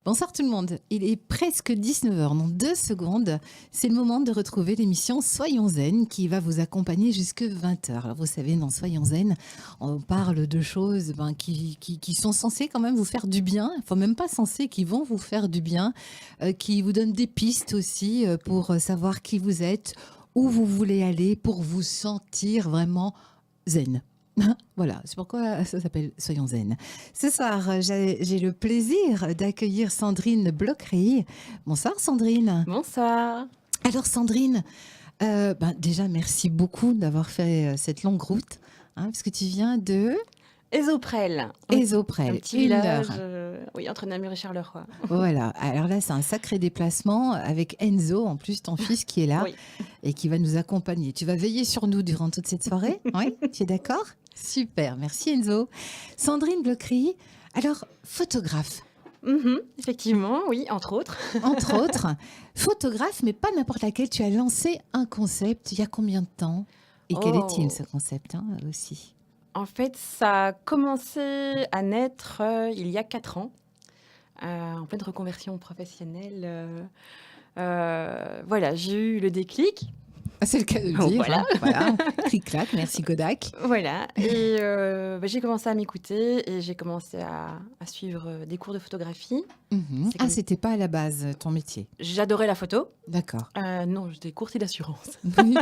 Bonsoir tout le monde, il est presque 19 heures. Dans 2 secondes, c'est le moment de retrouver l'émission Soyons Zen qui va vous accompagner jusque 20 heures. Alors vous savez, dans Soyons Zen, on parle de choses qui sont censées quand même vous faire du bien, enfin même pas censées, qui vont vous faire du bien, qui vous donnent des pistes aussi pour savoir qui vous êtes, où vous voulez aller, pour vous sentir vraiment zen. Voilà, c'est pourquoi ça s'appelle Soyons Zen. Ce soir, j'ai le plaisir d'accueillir Sandrine Blockery. Bonsoir Sandrine. Bonsoir. Alors Sandrine, déjà merci beaucoup d'avoir fait cette longue route, parce que tu viens de... Esoprel. Esoprel, Un petit village entre Namur et Charleroi. Voilà, alors là c'est un sacré déplacement avec Enzo, en plus ton fils qui est là et qui va nous accompagner. Tu vas veiller sur nous durant toute cette soirée, oui? Tu es d'accord? Super, merci Enzo. Sandrine Blockery, alors photographe. Effectivement, oui, entre autres. Entre autres, photographe, mais pas n'importe laquelle. Tu as lancé un concept il y a combien de temps? Et quel est-il ce concept aussi? En fait, ça a commencé à naître il y a 4 ans, en pleine reconversion professionnelle. J'ai eu le déclic. C'est le cas de le dire. Voilà. Clic-clac, merci Kodak. Voilà. Et j'ai commencé à m'écouter et j'ai commencé à suivre des cours de photographie. C'était pas à la base ton métier? J'adorais la photo. D'accord. Non, j'étais courtier d'assurance. Oui.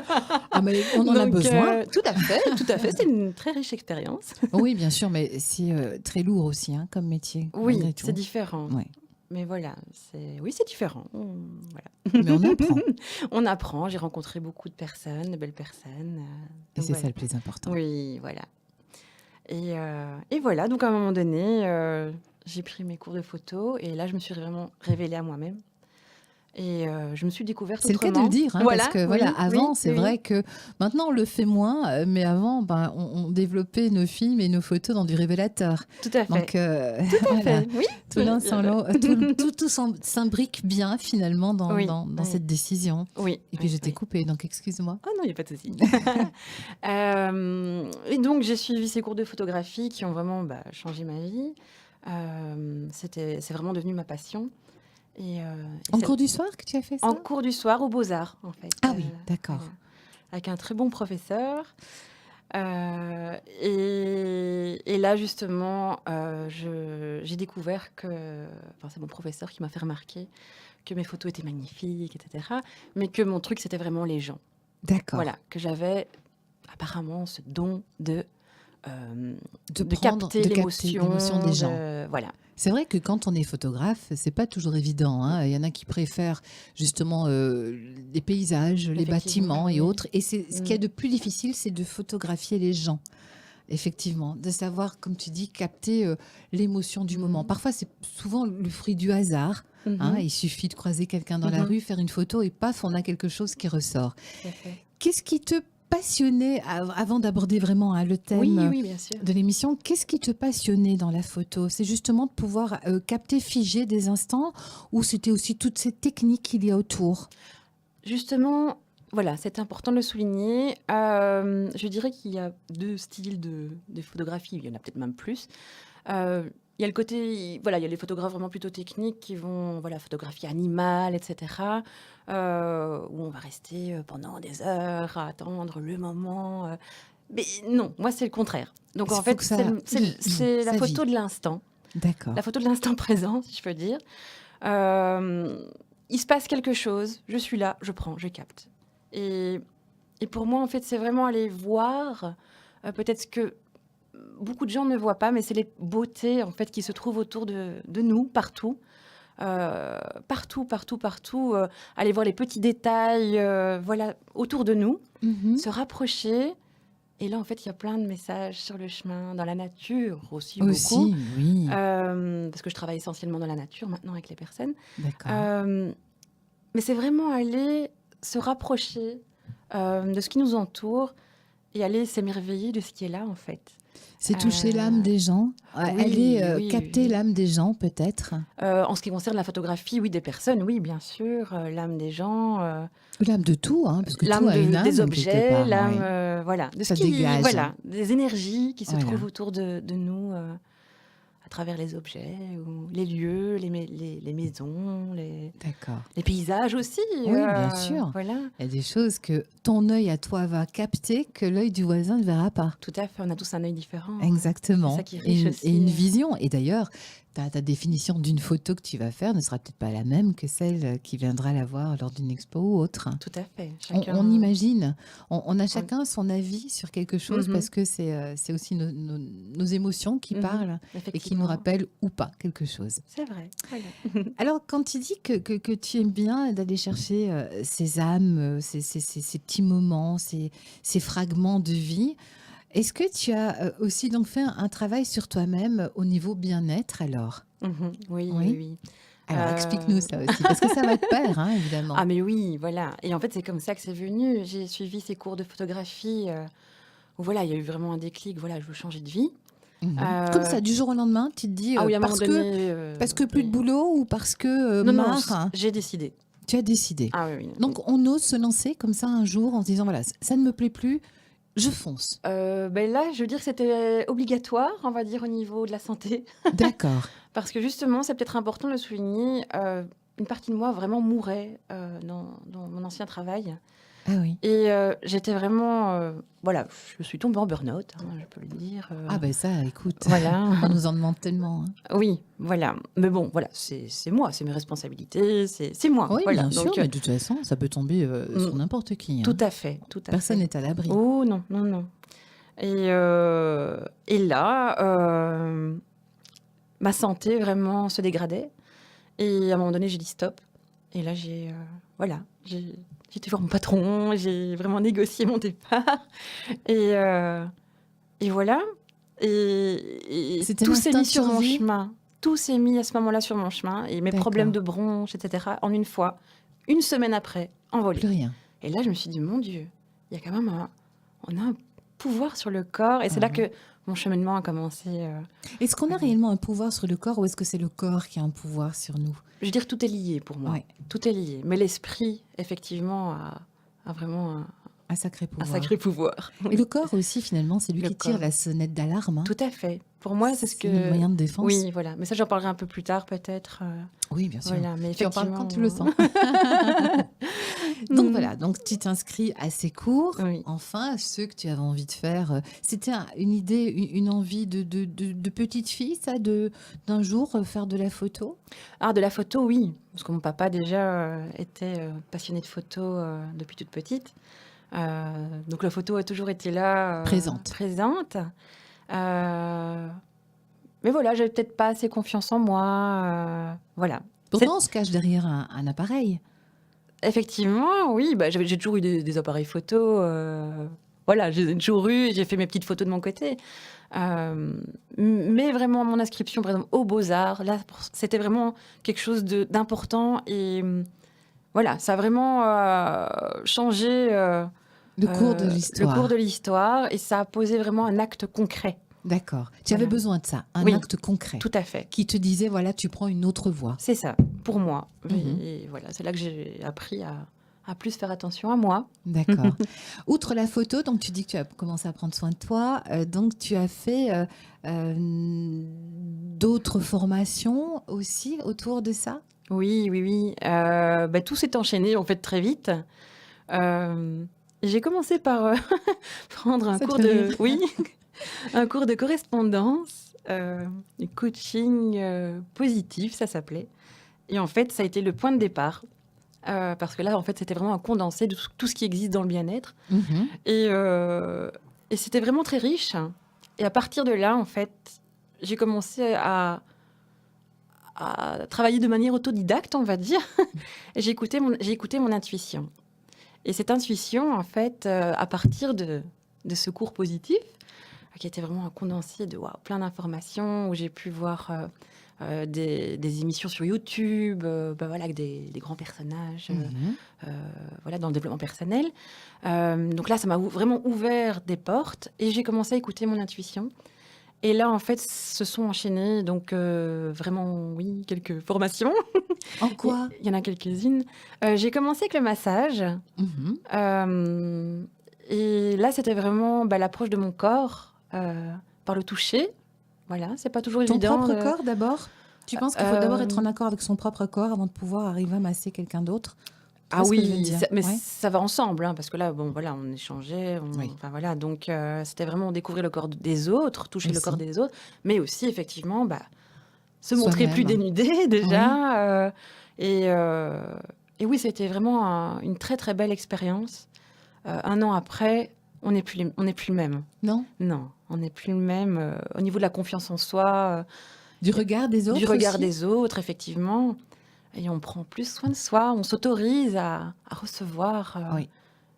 Mais on en a besoin. Tout à fait. C'est une très riche expérience. Oui, bien sûr, mais c'est très lourd aussi comme métier. Oui, c'est différent. Ouais. Mais voilà, c'est différent. Mais on apprend. On apprend. J'ai rencontré beaucoup de personnes, de belles personnes. Et c'est ça le plus important. Oui, voilà. Et voilà, donc à un moment donné, j'ai pris mes cours de photo et là, je me suis vraiment révélée à moi-même. Et je me suis découverte autrement. C'est le cas de le dire, parce que avant, c'est vrai que maintenant on le fait moins, mais avant, on développait nos films et nos photos dans du révélateur. Tout à fait. Donc, tout à fait. Oui. Tout s'imbrique bien finalement dans cette décision. Oui. Et puis je t'ai coupé, donc excuse-moi. Ah non, il n'y a pas de souci. Et donc j'ai suivi ces cours de photographie qui ont vraiment changé ma vie. C'est vraiment devenu ma passion. En cours du soir que tu as fait ça? En cours du soir aux Beaux-Arts, en fait. Ah oui, d'accord. Avec un très bon professeur. Et là, justement, j'ai découvert que... c'est mon professeur qui m'a fait remarquer que mes photos étaient magnifiques, etc. Mais que mon truc, c'était vraiment les gens. D'accord. Voilà, que j'avais apparemment ce don de capter l'émotion des gens. Voilà. C'est vrai que quand on est photographe, c'est pas toujours évident. Il y en a qui préfèrent justement les paysages, les bâtiments et autres. Et ce qu'il y a de plus difficile, c'est de photographier les gens. Effectivement, de savoir, comme tu dis, capter l'émotion du moment. Parfois, c'est souvent le fruit du hasard. Il suffit de croiser quelqu'un dans la rue, faire une photo et paf, on a quelque chose qui ressort. Qu'est-ce qui te passionnait, avant d'aborder vraiment le thème bien sûr. de l'émission, qu'est-ce qui te passionnait dans la photo? C'est justement de pouvoir capter, figer des instants, ou c'était aussi toutes ces techniques qu'il y a autour? Justement, voilà, c'est important de le souligner. Je dirais qu'il y a 2 styles de photographie, il y en a peut-être même plus. Il y a le côté, il y a les photographes vraiment plutôt techniques qui vont, photographier animal, etc. Où on va rester pendant des heures à attendre le moment. Mais non, moi c'est le contraire. Donc en fait, c'est la photo de l'instant. D'accord. La photo de l'instant présent, si je peux dire. Il se passe quelque chose, je suis là, je prends, je capte. Et pour moi, en fait, c'est vraiment aller voir peut-être ce que beaucoup de gens ne voient pas, mais c'est les beautés en fait qui se trouvent autour de nous, partout. Partout. Aller voir les petits détails autour de nous, se rapprocher. Et là, en fait, il y a plein de messages sur le chemin, dans la nature aussi beaucoup. Oui. Parce que je travaille essentiellement dans la nature maintenant avec les personnes. D'accord. Mais c'est vraiment aller se rapprocher de ce qui nous entoure et aller s'émerveiller de ce qui est là, en fait. C'est toucher l'âme des gens, aller capter l'âme des gens, peut-être. En ce qui concerne la photographie, oui, des personnes, oui, bien sûr. L'âme des gens. L'âme de tout, parce que l'âme tout a une âme, des objets, l'âme, de ça dégage. Des énergies qui se trouvent autour de nous, à travers les objets, ou les lieux, les maisons, D'accord. les paysages aussi. Oui, bien sûr. Voilà, Il y a des choses que ton œil à toi va capter que l'œil du voisin ne verra pas. tout à fait. On a tous un œil différent. C'est Exactement. ça qui est riche aussi. Et une vision. Et d'ailleurs, ta définition d'une photo que tu vas faire ne sera peut-être pas la même que celle qui viendra la voir lors d'une expo ou autre. Tout à fait. On imagine. On a chacun son avis sur quelque chose parce que c'est aussi nos émotions qui parlent et qui nous Effectivement. rappellent ou pas quelque chose. C'est vrai. Voilà. Alors, quand tu dis que tu aimes bien d'aller chercher ces âmes, ces petits moments, ces fragments de vie, est-ce que tu as aussi donc fait un travail sur toi-même au niveau bien-être alors? Oui, Oui. oui. Alors, Euh, explique-nous ça aussi, parce que ça va te plaire, hein, évidemment. Ah mais oui, voilà. Et en fait, c'est comme ça que c'est venu. J'ai suivi ces cours de photographie où voilà, il y a eu vraiment un déclic. Voilà, je veux changer de vie. Mhm. Euh, Comme ça, du jour au lendemain, tu te dis Ah oui, à un moment parce donné. que plus de boulot ou parce que Non, non, marre, hein, j'ai décidé. tu as décidé. Ah oui, oui. Donc, on ose se lancer comme ça un jour en se disant voilà, ça ne me plaît plus, je fonce. Ben là, je veux dire que c'était obligatoire, on va dire, au niveau de la santé. D'accord. Parce que justement, c'est peut-être important de le souligner, une partie de moi vraiment mourait dans mon ancien travail. Ah oui. Et j'étais vraiment... voilà, je suis tombée en burn-out, hein, je peux le dire. Ah ben ça, écoute, Voilà. on nous en demande tellement, hein. Oui, voilà. Mais bon, voilà, c'est moi, c'est mes responsabilités, c'est moi. Oui, voilà. bien sûr, Donc, mais de toute façon, ça peut tomber sur n'importe qui, hein. tout à fait, tout à Personne fait. n'est à l'abri. Oh non, non, non. Et là, ma santé vraiment se dégradait. Et à un moment donné, j'ai dit stop. Et là, voilà, j'ai été voir mon patron, j'ai vraiment négocié mon départ. Et voilà. Et C'était tout s'est l'instinct mis de sur mon survie? chemin. Tout s'est mis à ce moment-là sur mon chemin. Et mes D'accord. problèmes de bronches, etc., en une fois, une semaine après, envolés. Plus rien. Et là, je me suis dit, mon Dieu, il y a quand même on a un pouvoir sur le corps. Et c'est là que mon cheminement a commencé. Est-ce qu'on a réellement un pouvoir sur le corps ou est-ce que c'est le corps qui a un pouvoir sur nous? Je veux dire, tout est lié pour moi. Ouais. Tout est lié. Mais l'esprit, effectivement, a vraiment Un sacré un pouvoir. sacré pouvoir. Et le corps aussi, finalement, c'est lui Le qui tire corps. la sonnette d'alarme, hein. Tout à fait. Pour moi, c'est ce que... le moyen de défense. Oui, voilà. Mais ça, j'en parlerai un peu plus tard, peut-être. Oui, bien sûr. Voilà. Mais Tu en parles quand tu le sens. effectivement, Donc voilà, donc tu t'inscris à ces cours. Oui. Enfin, ceux que tu avais envie de faire. C'était une idée, une envie de petite fille, ça, d'un jour faire de la photo? Ah, de la photo, oui. Parce que mon papa, déjà, était passionné de photo depuis toute petite. Donc la photo a toujours été là. Présente. Mais voilà, j'avais peut-être pas assez confiance en moi. Voilà. Pourtant, on se cache derrière un appareil. Effectivement, oui. Bah, j'ai toujours eu des appareils photo. Voilà, j'ai toujours eu. J'ai fait mes petites photos de mon côté. Mais vraiment, mon inscription, par exemple, aux Beaux-Arts, là, c'était vraiment quelque chose d'important. Et voilà, ça a vraiment changé Le cours de l'histoire. le cours de l'histoire. Et ça a posé vraiment un acte concret. D'accord. Tu avais Voilà. besoin de ça, un Oui. acte concret Tout à fait. qui te disait, voilà, tu prends une autre voie. C'est ça, pour moi. Mhm. Et voilà, c'est là que j'ai appris à plus faire attention à moi. D'accord. Outre la photo, donc tu dis que tu as commencé à prendre soin de toi, donc tu as fait d'autres formations aussi autour de ça? Oui, oui, oui. Bah, tout s'est enchaîné en fait très vite. J'ai commencé par prendre un Ça te cours fait de, rire. oui, un cours de correspondance, du coaching positif, ça s'appelait. Et en fait, ça a été le point de départ. Parce que là, en fait, c'était vraiment un condensé de tout ce qui existe dans le bien-être. Mhm. Et c'était vraiment très riche. Et à partir de là, en fait, j'ai commencé à travailler de manière autodidacte, on va dire. Et j'ai écouté mon intuition. Et cette intuition, en fait, à partir de ce cours positif, qui était vraiment un condensé de plein d'informations, où j'ai pu voir des émissions sur YouTube, voilà, avec des grands personnages, voilà, dans le développement personnel. Donc là, ça m'a vraiment ouvert des portes et j'ai commencé à écouter mon intuition. Et là, en fait, se sont enchaînées, donc vraiment, oui, quelques formations. En quoi? Il y en a quelques-unes. J'ai commencé avec le massage. Et là, c'était vraiment l'approche de mon corps par le toucher. Voilà, c'est pas toujours Ton évident. propre corps d'abord? Tu penses qu'il faut d'abord être en accord avec son propre corps avant de pouvoir arriver à masser quelqu'un d'autre? Tu Ah vois ce que je veux oui, dire? mais Ouais. ça va ensemble, hein, parce que là, bon, voilà, on échangeait, Oui, enfin voilà, donc c'était vraiment découvrir le corps des autres, toucher le corps aussi. des autres, mais aussi effectivement, bah, se montrer plus Soi-même. dénudé Oui. déjà, et heu et oui, c'était vraiment une très, très belle expérience. 1 an après, on n'est plus le même. Non? Non, on n'est plus le même, au niveau de la confiance en soi, Du regard des du autres regard aussi? des autres, effectivement, et on prend plus soin de soi. On s'autorise à recevoir, Oui.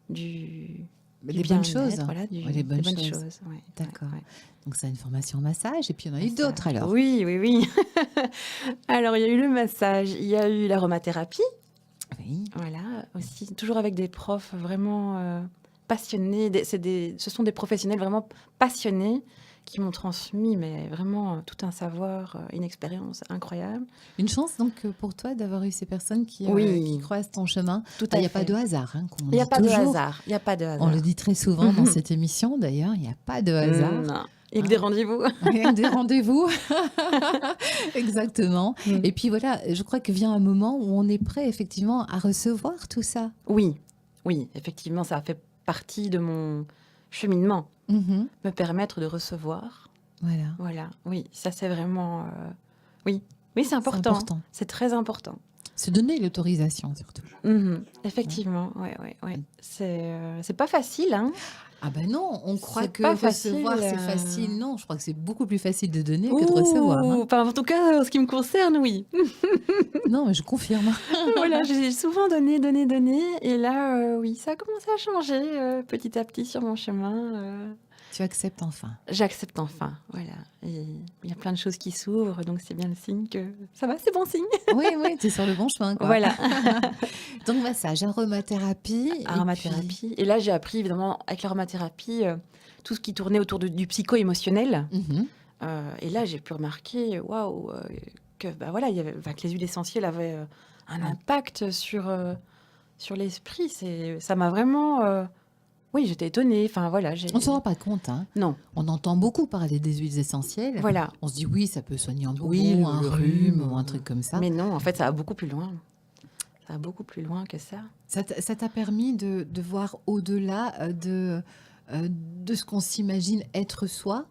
du du Les bonnes choses? bien-être, voilà, Oui, les des bonnes bonnes choses. choses. Ouais, ouais, D'accord. ouais. Donc ça, une formation massage et puis il y en a eu d'autres Massage. alors? Oui, oui, oui. Alors, il y a eu le massage, il y a eu l'aromathérapie, Oui. voilà, aussi toujours avec des profs vraiment, passionnés. Ce sont des professionnels vraiment passionnés qui m'ont transmis, mais vraiment, tout un savoir, une expérience incroyable. Une chance donc pour toi d'avoir eu ces personnes qui Oui, croisent ton chemin. tout Il à n'y a pas fait. de hasard, hein, comme on Il n'y a dit pas de toujours. hasard, il y a pas de On le hasard. dit très souvent dans cette émission d'ailleurs, il n'y a pas de hasard. Non, il y a que Hein. des rendez-vous. Rien que des rendez-vous. Exactement. Mmh. Et puis voilà, je crois que vient un moment où on est prêt effectivement à recevoir tout ça. Oui, oui, effectivement, ça a fait partie de mon cheminement, Mhm. me permettre de recevoir. Voilà, Voilà, oui, ça c'est vraiment, oui, oui, c'est c'est important, important. c'est très important. Se donner l'autorisation surtout. Hein. Effectivement, ouais, ouais, ouais. C'est pas facile, hein. Ah ben non, on croit C'est que pas facile, recevoir c'est facile. Non, je crois que c'est beaucoup plus facile de donner que de recevoir. Ouh! Hein. Enfin, en tout cas, en ce qui me concerne, oui. Non, mais je confirme. Voilà, j'ai souvent donné, donné, donné, et là, oui, ça a commencé à changer, petit à petit sur mon chemin, Tu acceptes enfin. j'accepte enfin, voilà, et il y a plein de choses qui s'ouvrent, donc c'est bien le signe que ça va, c'est bon signe. Oui, oui, tu es sur le bon chemin, quoi. Voilà, Donc massage, aromathérapie, et puis... aromathérapie, et là, j'ai appris évidemment avec l'aromathérapie, tout ce qui tournait autour du psycho-émotionnel, Mhm. et là, j'ai pu remarquer, waouh, que, bah, voilà, que les huiles essentielles avaient, un Ouais. impact sur l'esprit. Ça m'a vraiment, oui, j'étais étonnée, enfin voilà, On ne se rend pas compte, hein. non, On entend beaucoup parler des huiles essentielles. voilà. On se dit oui, ça peut soigner un Oui, boubon, un le rhume rhume, ou un truc comme ça. mais non, en fait, ça va beaucoup plus loin. Ça va beaucoup plus loin que ça. Ça t'a permis de voir au-delà de ce qu'on s'imagine être soi.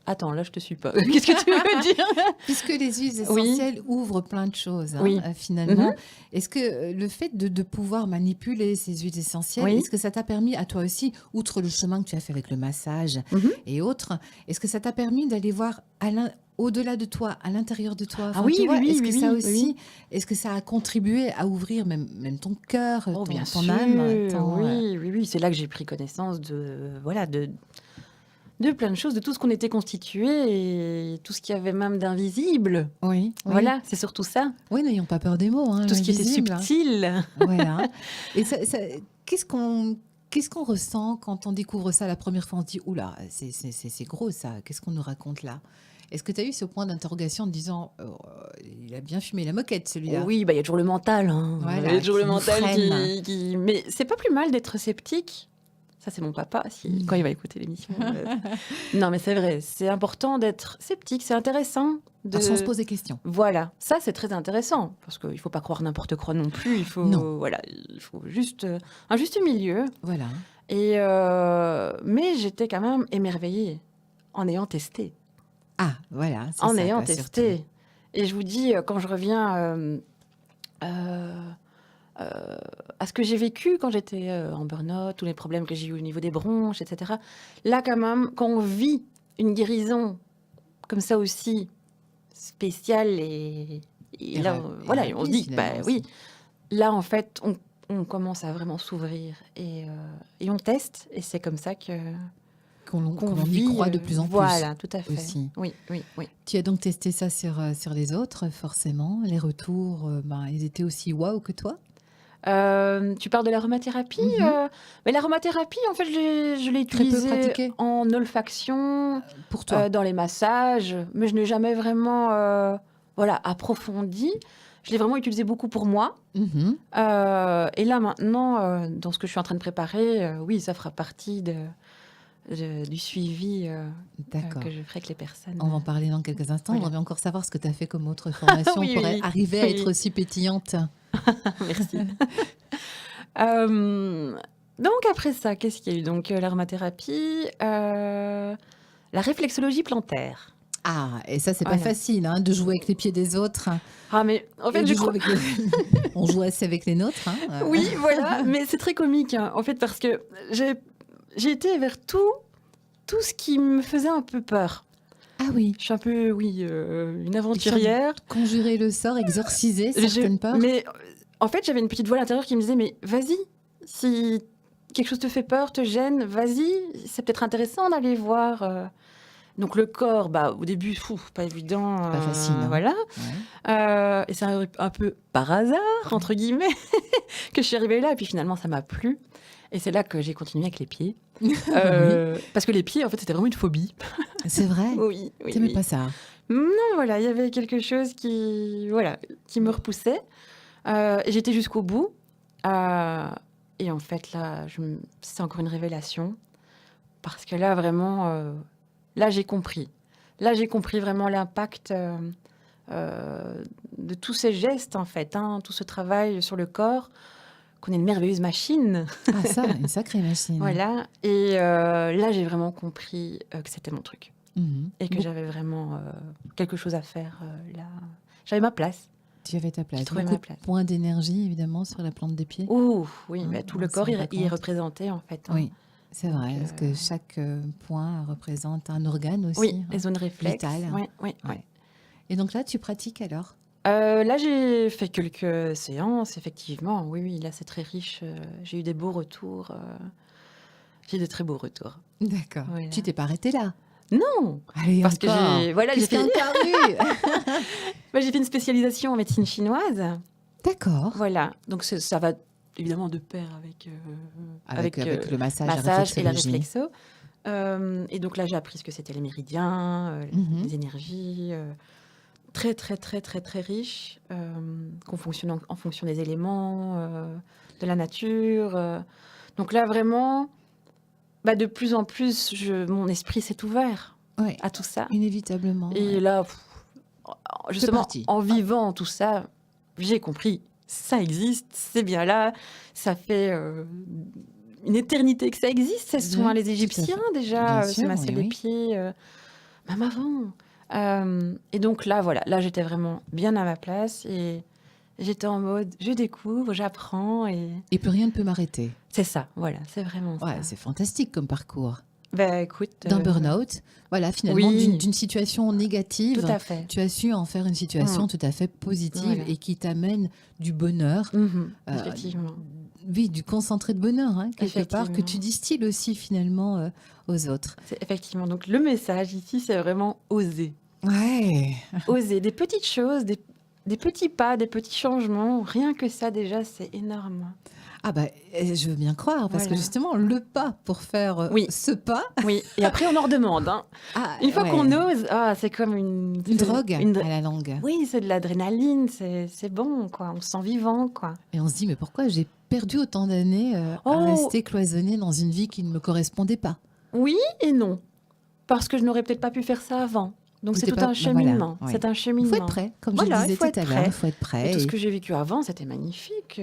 Attends, là, je te suis pas. Qu'est-ce que tu veux dire? Puisque les huiles Oui, essentielles ouvrent plein de choses, hein, oui. finalement. Mhm. Est-ce que le fait de pouvoir manipuler ces huiles essentielles, Oui. est-ce que ça t'a permis à toi aussi, outre le chemin que tu as fait avec le massage Mhm. et autres, est-ce que ça t'a permis d'aller voir au-delà de toi, à l'intérieur de toi? Ah Enfin, oui, tu oui, vois, oui, est-ce que oui, ça oui, aussi, oui. est-ce que ça a contribué à ouvrir même ton cœur, Oh, bien ton sûr, âme, oui, oui, oui. C'est là que j'ai pris connaissance voilà, de plein de choses, de tout ce qu'on était constitué et tout ce qu'il y avait même d'invisible. Oui, oui. Voilà, c'est surtout ça. Oui, n'ayons pas peur des mots, hein, Tout ce qui était l'invisible, hein. subtil. Voilà. Et qu'est-ce qu'on ressent quand on découvre ça la première fois? On se dit, oula, c'est gros ça, qu'est-ce qu'on nous raconte là? Est-ce que tu as eu ce point d'interrogation en te disant, oh, il a bien fumé la moquette celui-là? Oui, bah, il y a toujours le mental, hein. Il y Voilà, a toujours le qui nous mental freine. mais c'est pas plus mal d'être sceptique. Ça, c'est mon papa, quand il va écouter l'émission. Non, mais c'est vrai, c'est important d'être sceptique, c'est intéressant Sans se de poser question. voilà, ça, c'est très intéressant parce qu'il faut pas croire n'importe quoi non plus. Non. Voilà, il faut juste, un juste milieu, Voilà. et mais j'étais quand même émerveillée en ayant testé. Ah, voilà, c'est En ça, ayant quoi, surtout. testé. Et je vous dis, quand je reviens à ce que j'ai vécu quand j'étais en burn-out, tous les problèmes que j'ai eu au niveau des bronches, etc. Là, quand même, quand on vit une guérison comme ça aussi spéciale, et là, voilà, et on se dit, bah finalement, oui, là, en fait, on commence à vraiment s'ouvrir, et on teste, et c'est comme ça qu'on qu'on y vit. croit de plus en plus. Voilà, tout à fait. aussi. Oui, oui, oui. Tu as donc testé ça sur les autres, forcément. Les retours, ils étaient aussi waouh que toi? Tu parles de l'aromathérapie? Mhm. Mais l'aromathérapie, en fait, je l'ai Très peu utilisée pratiqué en olfaction, pour toi. dans les massages, mais je n'ai jamais vraiment, voilà, approfondi. Je l'ai vraiment utilisé beaucoup pour moi. Mhm. Et là, maintenant, dans ce que je suis en train de préparer, oui, ça fera partie du suivi D'accord. que je ferai avec les personnes. On va en parler dans quelques instants. Voilà. On aimerait encore savoir ce que tu as fait comme autre formation Oui, pour oui, arriver à oui. être aussi pétillante. Merci. Donc après ça, qu'est-ce qu'il y a eu? Donc l'aromathérapie, la réflexologie plantaire. Ah, et ça, c'est pas Voilà. facile, hein, de jouer avec les pieds des autres Ah mais en et fait de je jouer crois avec les... On joue assez avec les nôtres. Hein. oui, voilà, mais c'est très comique, hein, en fait, parce que j'ai été vers tout ce qui me faisait un peu peur. Ah oui, Je suis un peu, oui, une aventurière. conjurer le sort, exorciser Je- certaines peurs. Mais en fait, j'avais une petite voix à l'intérieur qui me disait, mais vas-y, si quelque chose te fait peur, te gêne, vas-y, c'est peut-être intéressant d'aller voir. Donc le corps, bah, au début, pas évident. Pas facile, hein. Voilà. Ouais. Et c'est un peu par hasard, entre guillemets, que je suis arrivée là. Et puis finalement, ça m'a plu. Et c'est là que j'ai continué avec les pieds. Parce que les pieds, en fait, c'était vraiment une phobie. C'est vrai. Oui, oui, T'aimais oui. pas ça. Non, voilà, il y avait quelque chose qui me repoussait. Et j'étais jusqu'au bout. Et en fait, là, c'est encore une révélation. Parce que là, vraiment, là, j'ai compris. Là, j'ai compris vraiment l'impact de tous ces gestes, en fait, hein, tout ce travail sur le corps, qu'on est une merveilleuse machine. Ah ça, une sacrée machine. Voilà. Et là, j'ai vraiment compris que c'était mon truc. Mhm. Et que Bon, j'avais vraiment quelque chose à faire là. J'avais ma place. tu avais ta place. J'ai trouvé Beaucoup ma place. de points d'énergie, évidemment, sur la plante des pieds. Ouh, oui, Hein, mais tout on le se corps, rend pas il est compte. représenté, en fait. Hein. Oui, c'est Donc, vrai, parce que chaque point représente un organe aussi. Oui, hein. les zones réflexes. Vital. Oui, oui, oui. Ouais. Et donc là, tu pratiques alors? Là, j'ai fait quelques séances, effectivement. Oui, oui, là, c'est très riche. J'ai eu des beaux retours. J'ai eu de très beaux retours. D'accord. Voilà. Tu t'es pas arrêtée là? Non, Allez, parce que encore. j'ai Qu'est-ce qu'il y a encore eu? j'ai fait une spécialisation en médecine chinoise. D'accord. Voilà, donc ça va évidemment de pair avec Avec le massage, la massage et la réflexologie. réflexo. Et donc là, j'ai appris ce que c'était les méridiens, Mhm. les énergies, très, très, très, très, très riches, qu'on fonctionne en fonction des éléments, de la nature. Donc là, vraiment, bah, de plus en plus, mon esprit s'est ouvert Oui, à tout ça. inévitablement. Et ouais. là, justement, parti. en vivant tout ça, j'ai compris, ça existe, c'est bien là, ça fait une éternité que ça existe, ces soins. Oui, Les tout à Égyptiens, fait. déjà, Bien se sûr, massaient oui, les oui. pieds, même avant. Et donc là, voilà, là, j'étais vraiment bien à ma place et j'étais en mode, je découvre, j'apprends et Et plus rien ne peut m'arrêter. c'est ça, voilà, c'est vraiment Ouais, ça. c'est fantastique comme parcours. Bah écoute, D'un burn-out, voilà, finalement, oui. d'une situation négative, tout à fait. tu as su en faire une situation tout à fait positive Voilà. et qui t'amène du bonheur, Effectivement. oui, du concentré de bonheur, hein, quelque part, que tu Effectivement. distilles aussi finalement aux autres. C'est effectivement. Donc le message ici, c'est vraiment oser. Ouais. Oser des petites choses, des petits pas, des petits changements. Rien que ça, déjà, c'est énorme. Ah bah, je veux bien croire, parce que Voilà. justement, le pas pour faire Oui. ce pas, Oui, et après, on en redemande. Hein. ah, Une fois ouais, qu'on ose, c'est comme une c'est drogue une- à la langue. Oui, c'est de l'adrénaline, c'est bon, quoi. On se sent vivant, quoi. Et on se dit, mais pourquoi j'ai perdu autant d'années à Oh. rester cloisonnée dans une vie qui ne me correspondait pas? Oui et non. Parce que je n'aurais peut-être pas pu faire ça avant. Donc c'est C'était tout pas- un bah cheminement. voilà, ouais. C'est un Il cheminement. faut être prêt, comme Voilà, je le il disais faut tout être à prêt. l'heure, il faut être prêt. Et tout ce et- que j'ai vécu avant, c'était magnifique.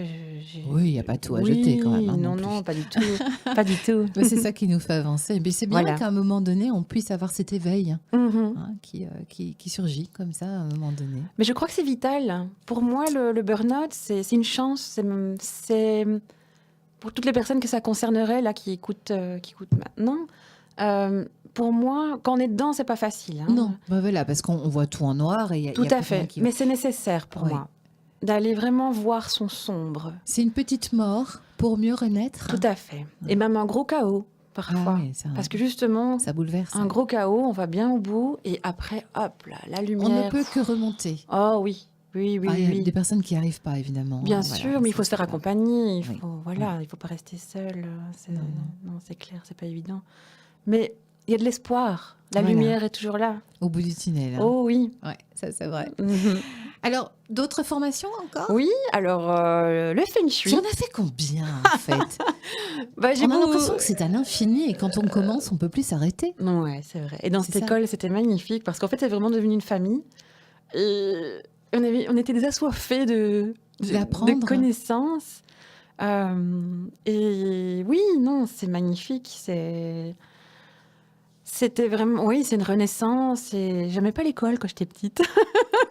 Oui, il n'y a pas tout à Oui, jeter quand même. hein, non, plus. non, pas du tout. Pas du tout. Mais c'est ça qui nous fait avancer. Mais c'est bien Voilà. qu'à un moment donné, on puisse avoir cet éveil Mhm. hein, qui surgit comme ça à un moment donné. Mais je crois que c'est vital. Pour moi, le burn-out, c'est une chance. C'est pour toutes les personnes que ça concernerait, là, qui écoutent maintenant. Pour moi, quand on est dedans, c'est pas facile. Hein. Non, bah voilà, parce qu'on voit tout en noir et il y a Tout plus à rien fait. qui va. Mais c'est nécessaire pour Ouais. moi d'aller vraiment voir son sombre. C'est une petite mort pour mieux renaître. Tout à fait. Et même un gros chaos, parfois. Ah oui, ça, Parce que justement, ça bouleverse. un gros chaos, on va bien au bout. Et après, hop là, la On lumière. ne peut que remonter. Oh oui, oui, oui, Ah, il y a oui. des personnes qui n'y arrivent pas, évidemment. Bien hein, voilà, sûr, mais il faut ça, se faire c'est pas- accompagner. Oui. Il faut pas rester seul. Non, Non, c'est clair, c'est pas évident. Mais il y a de l'espoir. La Voilà. lumière est toujours là. Au bout du tunnel. hein. Oh oui. Ouais, ça c'est vrai. Mhm. Alors, d'autres formations encore? Oui, alors le feng Tu shui. en as fait combien, en fait? Bah, j'ai On a beau l'impression que c'est à l'infini et quand on commence, on peut plus s'arrêter. Ouais, c'est vrai. Et dans C'est cette ça. école, c'était magnifique parce qu'en fait, c'est vraiment devenu une famille et on était des assoiffés de D'apprendre. connaissances. Et oui, non, c'est magnifique, c'était vraiment oui, c'est une renaissance et j'aimais pas l'école quand j'étais petite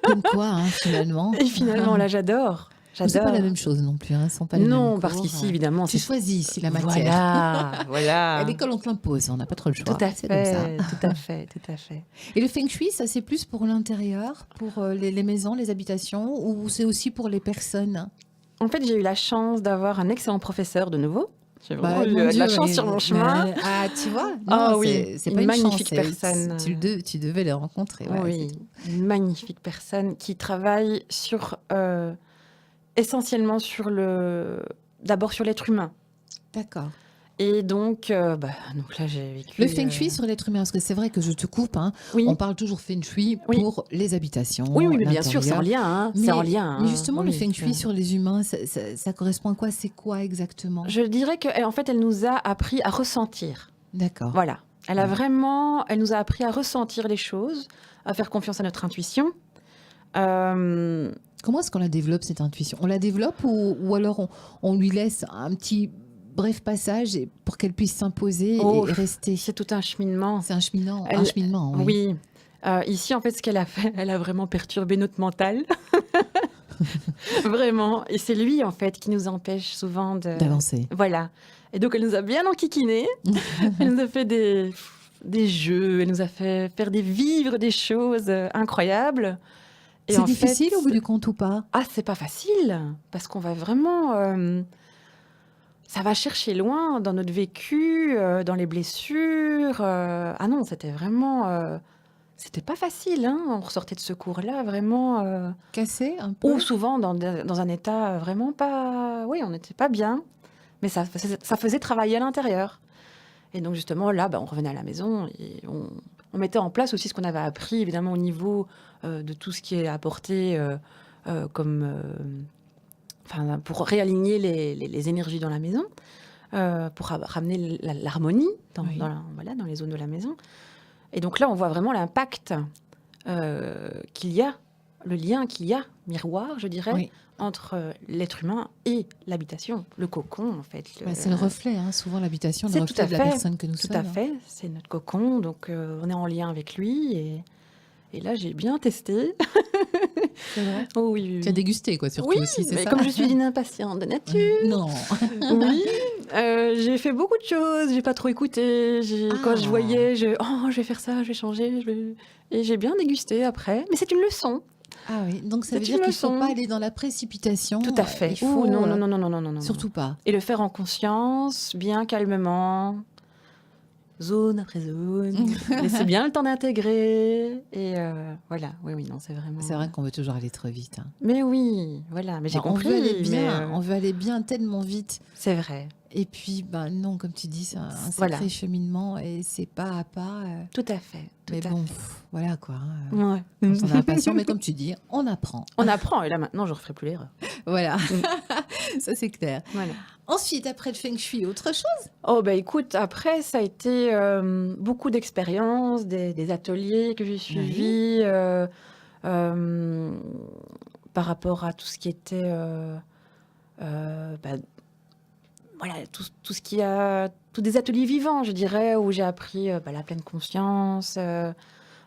Comme quoi, hein, finalement. et finalement là, j'adore, Mais c'est pas la j'adore. même chose non plus, hein, ce sont pas les mêmes Non, parce cours. qu'ici évidemment, Tu c'est choisis ici la matière. voilà, À voilà. l'école, on te l'impose, on n'a pas trop le Tout choix. à C'est comme ça. fait, tout à fait, tout à fait. Et le feng shui, ça c'est plus pour l'intérieur, pour les maisons, les habitations, ou c'est aussi pour les personnes? En fait, j'ai eu la chance d'avoir un excellent professeur de nouveau. J'ai vraiment Bah, eu mon de la Dieu, chance sur mon chemin. ah, tu vois? Ah Non, oui, c'est une pas une chance. magnifique personne. Tu devais les rencontrer. Voilà, c'est Oui, tout. une magnifique personne qui travaille essentiellement d'abord sur l'être humain. D'accord. Et donc, donc là, j'ai vécu. Le feng shui sur l'être humain, parce que c'est vrai que je te coupe, hein, Oui, on parle toujours feng shui Oui. pour les habitations, oui, mais bien sûr, c'est en l'intérieur. lien. Hein, c'est en lien. Mais Hein, justement, le oui, feng shui sur les humains, ça correspond à quoi? C'est quoi exactement? Je dirais qu'en fait, elle nous a appris à ressentir. D'accord. Voilà. Ouais. Elle nous a appris à ressentir les choses, à faire confiance à notre intuition. Euh, Comment est-ce qu'on la développe, cette intuition? On la développe ou alors on lui laisse un petit bref passage pour qu'elle puisse s'imposer Oh, et rester? c'est tout un cheminement. C'est un cheminement, Elle- oui. Oui. Ici, en fait, ce qu'elle a fait, elle a vraiment perturbé notre mental. Vraiment. Et c'est lui, en fait, qui nous empêche souvent de... D'avancer. Voilà. Et donc, elle nous a bien enquiquinés. Elle nous a fait des jeux. Elle nous a fait vivre des choses incroyables. Et C'est en difficile fait, au bout du compte ou pas? Ah, c'est pas facile. Parce qu'on va vraiment... ça va chercher loin dans notre vécu, dans les blessures. Ah non, c'était vraiment... c'était pas facile, hein. On ressortait de ce cours-là vraiment... Cassé un peu? ou souvent dans un état vraiment pas... Oui, on n'était pas bien, mais ça faisait travailler à l'intérieur. Et donc justement, là, on revenait à la maison et on mettait en place aussi ce qu'on avait appris, évidemment, au niveau de tout ce qui est apporté enfin, pour réaligner les énergies dans la maison, pour ramener l'harmonie Oui. dans les zones de la maison. Et donc là, on voit vraiment l'impact qu'il y a, le lien qu'il y a, miroir, je dirais, Oui. entre l'être humain et l'habitation, le cocon, en fait. Bah, c'est le reflet, hein, souvent l'habitation, le C'est tout reflet à de la fait, personne que nous tout sommes. à fait. C'est notre cocon, donc on est en lien avec lui. Et là, j'ai bien testé. C'est vrai. Oh oui, oui, Tu as oui. dégusté, quoi, surtout Oui, aussi, c'est mais ça? comme je suis une impatiente de nature, Non. oui, j'ai fait beaucoup de choses, j'ai pas trop écouté. Quand je Ah. voyais, je vais faire ça, je vais changer, et j'ai bien dégusté après. Mais c'est une leçon, Ah oui, donc ça C'est veut dire une qu'il ne faut leçon. pas aller dans la précipitation. tout à fait. Il faut, Non, non, non, non, non, non, non, non. surtout pas. Et le faire en conscience, bien calmement, zone après zone, laisser bien le temps d'intégrer. Et voilà, oui, oui, non, c'est vraiment... C'est vrai qu'on veut toujours aller trop vite, hein. Mais oui, voilà, mais j'ai On compris. veut aller mais, bien, on veut aller bien tellement vite. c'est vrai, Et puis, non, comme tu dis, c'est un Voilà. sacré cheminement et c'est pas à pas. tout à fait. Tout Mais à bon, fait. voilà quoi. Ouais. Quand on est impatient, mais comme tu dis, on apprend. On apprend, et là maintenant, je ne referai plus l'erreur. Voilà, ça c'est clair. Voilà. Ensuite, après le feng shui, autre chose? Oh, bah écoute, après, ça a été beaucoup d'expériences, des ateliers que j'ai suivis par rapport à tout ce qui était. Voilà, tout ce qui a. Tous des ateliers vivants, je dirais, où j'ai appris la pleine conscience.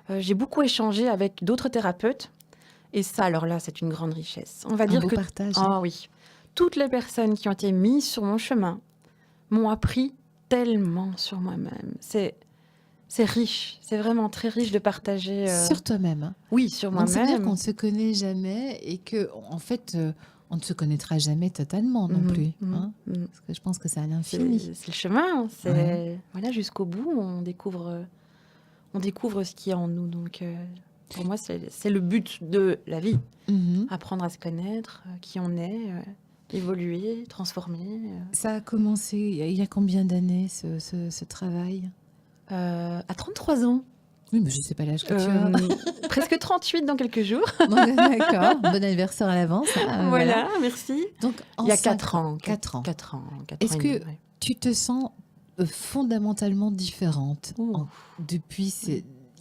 J'ai beaucoup échangé avec d'autres thérapeutes. Et ça, alors là, c'est une grande richesse. On va Un dire beau que. partage. Ah oui. Toutes les personnes qui ont été mises sur mon chemin m'ont appris tellement sur moi-même. C'est riche. C'est vraiment très riche de partager. Sur toi-même, hein. Oui, sur Donc ça veut dire moi-même. qu'on ne se connaît jamais et que, en fait, on ne se connaîtra jamais totalement non Mhm, plus, mhm, hein. mhm. Parce que je pense que c'est à C'est l'infini. c'est le chemin. C'est Ouais. voilà, jusqu'au bout, on découvre ce qui est en nous. Donc, pour moi, c'est le but de la vie. Mhm. Apprendre à se connaître, qui on est, évoluer, transformer. Ça a commencé il y a combien d'années ce travail? À 33 ans, Oui, mais je ne sais pas l'âge que tu as. presque 38 dans quelques jours. D'accord, bon anniversaire à l'avance. Voilà, merci. Donc, Il y a 4 ans. 4 ans. 4 ans. Est-ce et que demi, ouais. tu te sens fondamentalement différente Ouh. depuis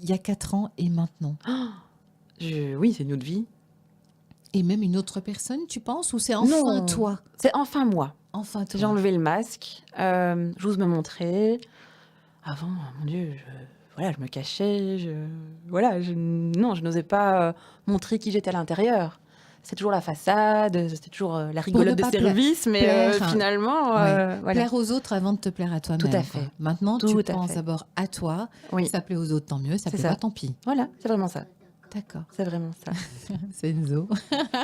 il y a 4 ans et maintenant? Oui, c'est une autre vie. Et même une autre personne, tu penses? Ou c'est enfin Non, toi? c'est enfin moi. Enfin J'ai toi. enlevé le masque, j'ose me montrer. Avant, mon Dieu, je me cachais. Non, je n'osais pas montrer qui j'étais à l'intérieur. C'était toujours la façade, c'était toujours la Pour ne rigolote de pas service, mais plaire, finalement, ouais. voilà. Plaire aux autres avant de te plaire à toi-même. Tout à quoi. fait. Maintenant, Tout tu à penses fait. d'abord à toi. Oui, Ça plaît aux autres, tant mieux. Ça C'est plaît ça. pas, tant pis. voilà, c'est vraiment ça. D'accord. C'est vraiment ça. C'est Enzo.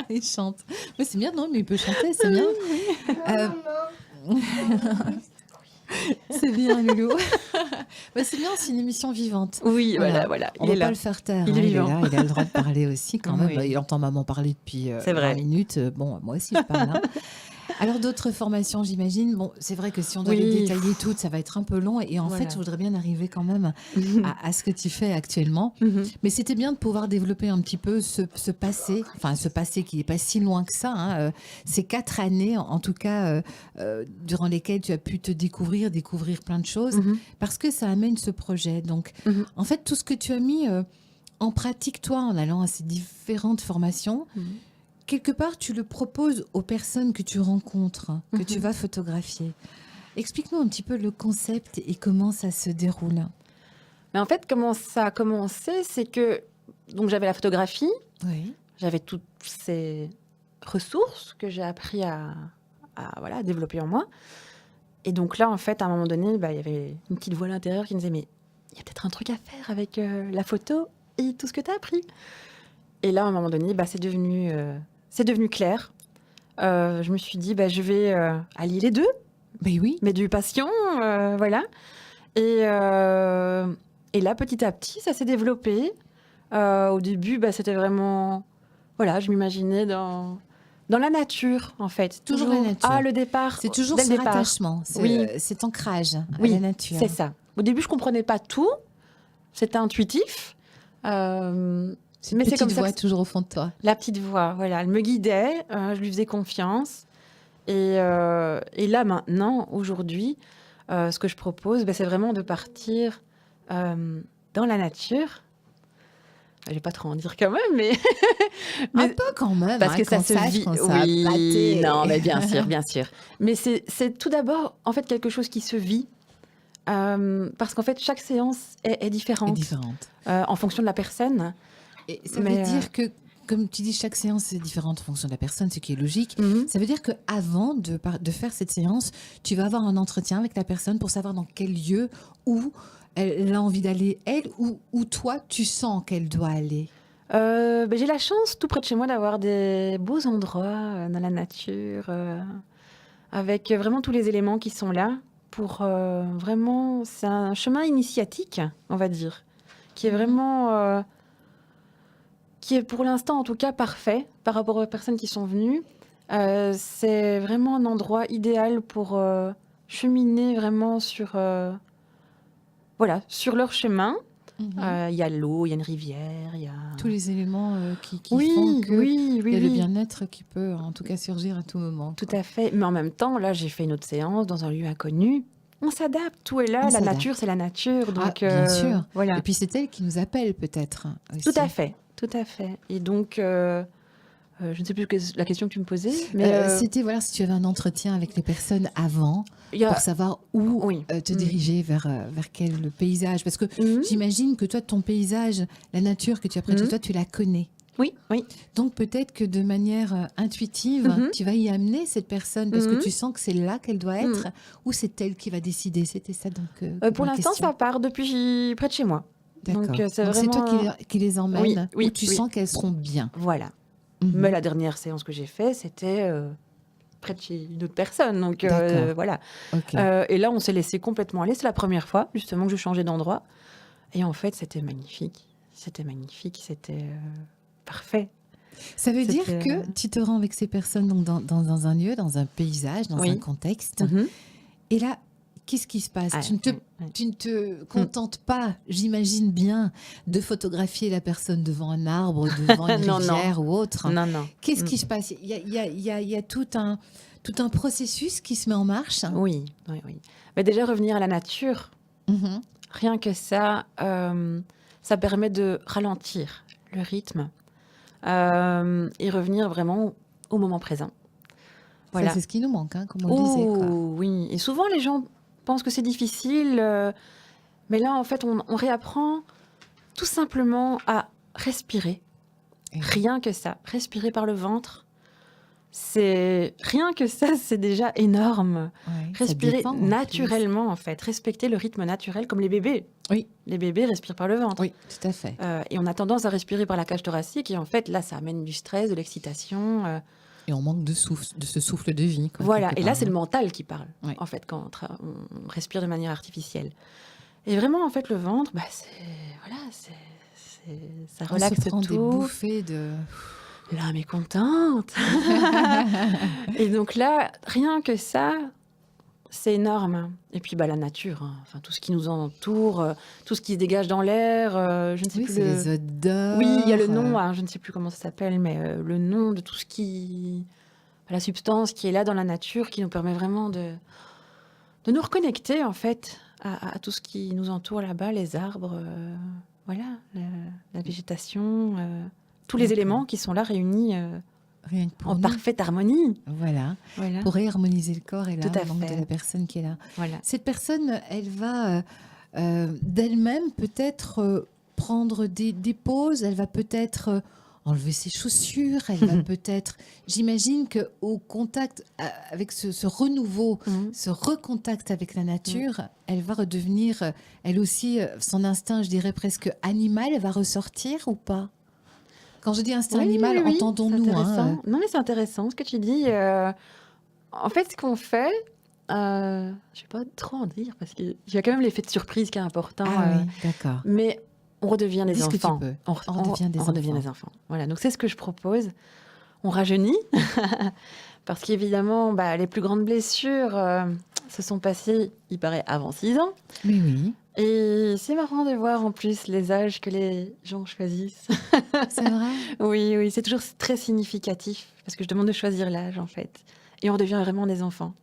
Il chante. Mais c'est bien, non? Mais il peut chanter, c'est bien. Euh, c'est bien, Loulou. Bah, c'est bien, c'est une émission vivante. Oui, Voilà. voilà. On Il ne est va pas là. le faire taire. Il est vivant. là, il a le droit de parler aussi quand même. Oui. Bah, il entend maman parler depuis C'est 20 vrai. minutes. Bon, moi aussi je parle. Hein. Alors d'autres formations, j'imagine. Bon, c'est vrai que si on doit les Oui. détailler toutes, ça va être un peu long. Et en Voilà. fait, je voudrais bien arriver quand même à ce que tu fais actuellement. Mhm. Mais c'était bien de pouvoir développer un petit peu ce passé, enfin ce passé qui n'est pas si loin que ça. Hein, ces 4 années, en tout cas, durant lesquelles tu as pu te découvrir plein de choses, Mhm. parce que ça amène ce projet. Donc, Mhm. en fait, tout ce que tu as mis en pratique, toi, en allant à ces différentes formations, Mhm. quelque part, tu le proposes aux personnes que tu rencontres, que tu Mhm. vas photographier. Explique-nous un petit peu le concept et comment ça se déroule. Mais en fait, comment ça a commencé, c'est que donc j'avais la photographie, Oui. j'avais toutes ces ressources que j'ai appris à voilà, développer en moi. Et donc là, en fait, à un moment donné, il y avait une petite voix à l'intérieur qui me disait, mais il y a peut-être un truc à faire avec la photo et tout ce que tu as appris. Et là, à un moment donné, c'est devenu clair. Je me suis dit, je vais allier les deux, Ben oui. m'éducation, voilà. Et là, petit à petit, ça s'est développé. Au début, c'était vraiment... Voilà, je m'imaginais dans la nature, en fait. Toujours la nature. Ah, le départ. C'est toujours dès ce le départ. rattachement, Oui. cet ancrage à Oui, la nature. c'est ça. Au début, je ne comprenais pas tout. C'était intuitif. C'est une Mais c'est petite comme ça voix que- toujours au fond de toi. La petite voix, voilà, elle me guidait, je lui faisais confiance. Et là, maintenant, aujourd'hui, ce que je propose, c'est vraiment de partir dans la nature. Je vais pas trop en dire quand même, mais... Un mais- peu quand même, parce hein, que ça qu'on se sache vit. quand ça a Oui, pâté. non, mais bien sûr, bien sûr. Mais c'est tout d'abord, en fait, quelque chose qui se vit. Parce qu'en fait, chaque séance est est différente différente. en fonction de la personne. Et ça Mais, veut dire que, comme tu dis, chaque séance est différente en fonction de la personne, ce qui est logique. Mhm. Ça veut dire qu'avant de faire cette séance, tu vas avoir un entretien avec la personne pour savoir dans quel lieu, où elle a envie d'aller, elle, ou toi, tu sens qu'elle doit aller. J'ai la chance, tout près de chez moi, d'avoir des beaux endroits dans la nature, avec vraiment tous les éléments qui sont là. Pour vraiment, c'est un chemin initiatique, on va dire, qui est vraiment, qui est pour l'instant en tout cas parfait par rapport aux personnes qui sont venues. C'est vraiment un endroit idéal pour cheminer vraiment sur, voilà, sur leur chemin. Il y a l'eau, il y a une rivière, il y a... Tous les éléments qui Oui, font que oui, il oui, y a le oui. bien-être qui peut en tout cas surgir à tout moment. Tout quoi. à fait. Mais en même temps, là, j'ai fait une autre séance dans un lieu inconnu. On s'adapte, tout est là. On La s'adapte. nature, c'est la nature. Donc, bien sûr. Voilà. Et puis c'est elle qui nous appelle peut-être. Tout aussi. à fait, tout à fait. Et donc, je ne sais plus la question que tu me posais, mais C'était voilà si tu avais un entretien avec les personnes avant il y a... pour savoir où Oui. te diriger vers quel paysage. Parce que Mhm. j'imagine que toi, ton paysage, la nature que tu as près de Mhm. toi, tu la connais. Oui, oui. Donc peut-être que de manière intuitive, Mhm. tu vas y amener cette personne parce Mhm. que tu sens que c'est là qu'elle doit être ou c'est elle qui va décider. C'était ça donc. Pour ma l'instant, question. ça part depuis près de chez moi. D'accord. Donc, c'est Donc, c'est toi vraiment- qui les emmènes Oui, oui, où tu oui. sens qu'elles seront bien. Voilà. Mhm. Mais la dernière séance que j'ai faite, c'était près de chez une autre personne. Donc, D'accord. voilà. Ok. Et là, on s'est laissé complètement aller. C'est la première fois, justement, que je changeais d'endroit. Et en fait, c'était magnifique. C'était magnifique. C'était parfait. Ça veut dire c'était, que tu te rends avec ces personnes donc dans un lieu, dans un paysage, dans Oui. un contexte. Mhm. Et là, qu'est-ce qui se passe? Ah, Tu ne te contentes pas, j'imagine bien, de photographier la personne devant un arbre, devant une Non, non. rivière ou autre. Non, non. Qu'est-ce qui se passe? Il y a tout un processus qui se met en marche. Oui, oui, oui. Mais déjà, revenir à la nature, Mhm. rien que ça permet de ralentir le rythme et revenir vraiment au moment présent. Ça, Voilà. c'est ce qui nous manque, hein, comme on le disait, quoi. Oh, oui. Et souvent, les gens pensent que c'est difficile, mais là, en fait, on réapprend tout simplement à respirer. Et- Rien que ça. Respirer par le ventre, rien que ça, c'est déjà énorme. ouais, ça Respirer détend, en plus. naturellement, en fait. Respecter le rythme naturel comme les bébés. Oui. Les bébés respirent par le ventre. Oui, tout à fait. Et on a tendance à respirer par la cage thoracique. Et en fait, là, ça amène du stress, de l'excitation. Et on manque de ce souffle de vie, quoi, Voilà. quelque Et là, part, c'est le hein. mental qui parle, Oui. en fait, quand on respire de manière artificielle. Et vraiment, en fait, le ventre, ça On relaxe se prend des tout. bouffées de... L'âme est contente. Et donc là, rien que ça, c'est énorme. Et puis la nature, hein. Enfin, tout ce qui nous entoure, tout ce qui se dégage dans l'air, je ne sais Oui, plus c'est les odeurs. Oui, il y a le nom, hein, je ne sais plus comment ça s'appelle, mais le nom de tout ce qui... La substance qui est là dans la nature, qui nous permet vraiment de nous reconnecter, en fait, à tout ce qui nous entoure là-bas, les arbres, voilà, la végétation, tous les D'accord. éléments qui sont là réunis Rien que pour en nous. parfaite harmonie. Voilà. Voilà. Pour réharmoniser le corps et Tout à l'âme donc, fait. de la personne qui est là. Voilà. Cette personne, elle va d'elle-même peut-être prendre des pauses, elle va peut-être enlever ses chaussures, elle va peut-être... J'imagine qu'au contact avec ce renouveau, Mhm. ce recontact avec la nature, elle va redevenir, elle aussi, son instinct, je dirais presque animal, va ressortir ou pas? Quand je dis instinct Oui, animal, oui, oui, entendons-nous. c'est Hein, intéressant. Non, mais c'est intéressant ce que tu dis. En fait, ce qu'on fait, je ne vais pas trop en dire parce qu'il y a quand même l'effet de surprise qui est important. Ah oui, d'accord. Mais on redevient des Dis ce que tu enfants. peux. On redevient des enfants. Voilà, donc c'est ce que je propose. On rajeunit parce qu'évidemment, les plus grandes blessures se sont passées, il paraît, avant 6 ans. Mais oui, Et c'est marrant de voir en plus les âges que les gens choisissent. c'est vrai. Oui, oui, c'est toujours très significatif parce que je demande de choisir l'âge en fait. Et on devient vraiment des enfants.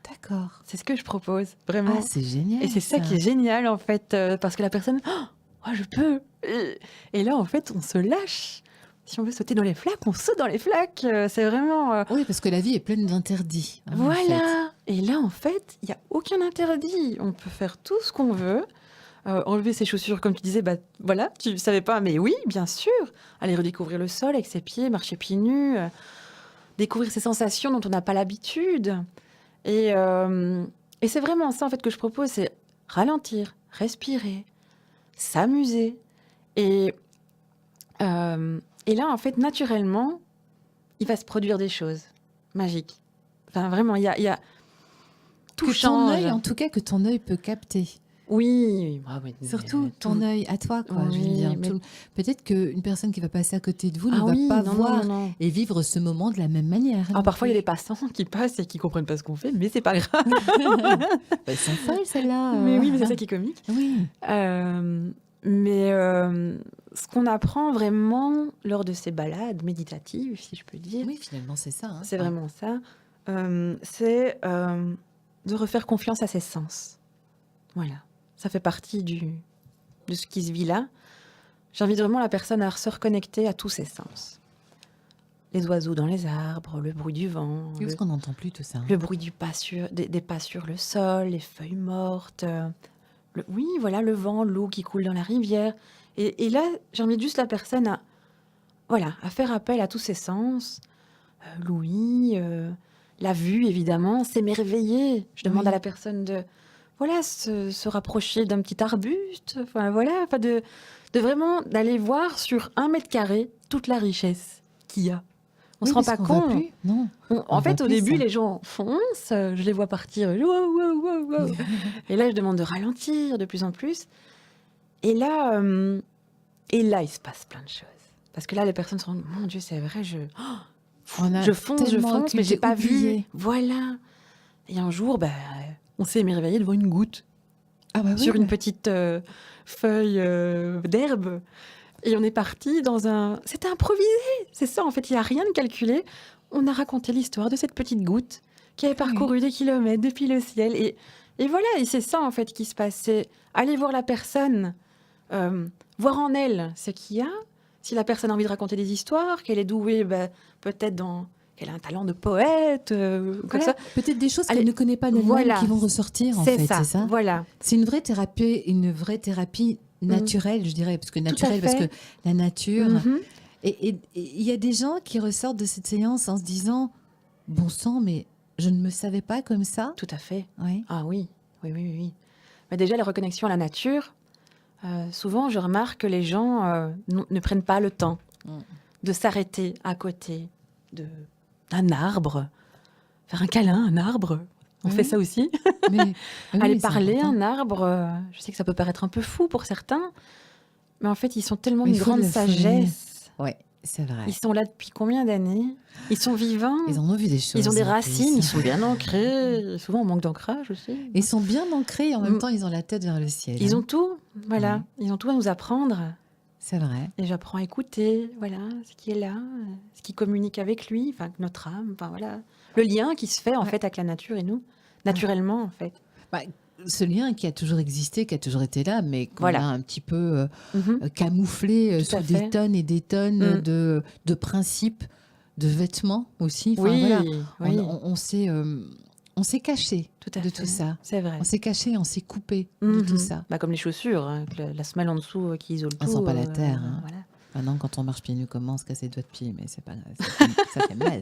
D'accord. C'est ce que je propose, vraiment. Ah, c'est génial. Et c'est ça qui est génial en fait, parce que la personne, oh, je peux. Et là en fait, on se lâche. Si on veut sauter dans les flaques, on saute dans les flaques. C'est vraiment. Oui, parce que la vie est pleine d'interdits. Hein, en fait. Voilà. Et là en fait, il n'y a aucun interdit. On peut faire tout ce qu'on veut. Enlever ses chaussures, comme tu disais, voilà, tu savais pas, mais oui, bien sûr. Aller redécouvrir le sol avec ses pieds, marcher pieds nus, découvrir ces sensations dont on n'a pas l'habitude. Et c'est vraiment ça en fait que je propose, c'est ralentir, respirer, s'amuser. Et là, en fait, naturellement, il va se produire des choses magiques. Enfin, vraiment, il y a tout Que ton change. œil, en tout cas, que ton œil peut capter. Oui, Surtout ton œil à toi, quoi. Je veux Oui, dire, mais- Peut-être qu'une personne qui va passer à côté de vous ne Ah va oui, pas non, voir non, non. et vivre ce moment de la même manière. Ah, parfois, il y a des passants qui passent et qui comprennent pas ce qu'on fait, mais c'est pas grave. Elles sont folles, celles-là. Mais oui, mais c'est ça qui est comique. Oui. Mais ce qu'on apprend vraiment lors de ces balades méditatives, si je peux dire, Oui, finalement, c'est ça. Hein. c'est vraiment ça, c'est de refaire confiance à ses sens. Voilà, ça fait partie de ce qui se vit là. J'invite vraiment la personne à se reconnecter à tous ses sens. Les oiseaux dans les arbres, le bruit du vent, Oui, parce qu'on n'entend plus tout ça. Hein. le bruit des pas sur le sol, les feuilles mortes. Oui, voilà, le vent, l'eau qui coule dans la rivière. Et là, j'invite juste la personne à faire appel à tous ses sens. L'ouïe, la vue, évidemment, s'émerveiller. Je demande Oui. à la personne de se rapprocher d'un petit arbuste. Enfin, voilà, de vraiment d'aller voir sur 1 mètre carré toute la richesse qu'il y a. On Oui, se rend parce pas qu'on voit compte. plus. Non. En On fait, voit au plus début, ça. les gens foncent, je les vois partir. Wow, wow, wow, wow. Et là, je demande de ralentir de plus en plus. Et là, il se passe plein de choses. Parce que là, les personnes se rendent, mon Dieu, c'est vrai, On a je fonce, tellement mais j'ai occulté, pas oublié. vu. Voilà. Et un jour, on s'est émerveillé devant une goutte Ah bah oui, sur une petite feuille d'herbe. Et on est parti dans un... C'était improvisé, c'est ça, en fait, il n'y a rien de calculé. On a raconté l'histoire de cette petite goutte qui avait parcouru des kilomètres depuis le ciel. Et voilà, et c'est ça, en fait, qui se passait. Aller voir la personne, voir en elle ce qu'il y a. Si la personne a envie de raconter des histoires, qu'elle est douée, peut-être qu'elle a un talent de poète, comme Voilà, ça. peut-être des choses Allez, qu'elle ne connaît pas d'elle-même voilà. qui vont ressortir, en C'est fait, ça, c'est ça? voilà. C'est une vraie thérapie naturelle, je dirais, parce que naturelle, parce que fait. la nature... Mhm. Et il y a des gens qui ressortent de cette séance en se disant, bon sang, mais je ne me savais pas comme ça. Tout à fait. Oui. Ah oui, oui, oui, oui, oui. Mais déjà, la reconnexion à la nature, souvent, je remarque que les gens ne prennent pas le temps de s'arrêter à côté d'un arbre, faire un câlin à un arbre. On fait ça aussi. Mais, Aller oui, c'est parler à important. un arbre, je sais que ça peut paraître un peu fou pour certains, mais en fait, ils sont tellement Mais d'une il faut grande le- faut le- sagesse. Oui, c'est vrai. Ils sont là depuis combien d'années? Ils sont vivants. Ils en ont vu des choses. Ils ont des en racines. plus. Ils sont bien ancrés. Souvent, on manque d'ancrage aussi. Ils sont bien ancrés et en même Mm. temps, ils ont la tête vers le ciel. Ils hein. ont tout. Voilà. Ouais. Ils ont tout à nous apprendre. C'est vrai. Et j'apprends à écouter. Voilà, ce qui est là, ce qui communique avec lui, enfin, avec notre âme. Enfin, voilà. Le lien qui se fait, en Ouais. fait, avec la nature et nous. Naturellement, en fait. Bah, ce lien qui a toujours existé, qui a toujours été là, mais qu'on Voilà. a un petit peu Mhm. camouflé Tout sous à des fait. tonnes et des tonnes Mm. de principes, de vêtements aussi. Enfin, Oui, voilà. oui, On s'est caché tout à de fait. tout ça. C'est vrai. On s'est caché, on s'est coupé de Mhm. tout ça. Bah, comme les chaussures, hein, avec la semelle en dessous qui isole On tout. sent pas la terre, hein. Voilà. Maintenant, quand on marche pieds nus, comment on se casse les doigts de pied, mais c'est pas grave, ça fait mal.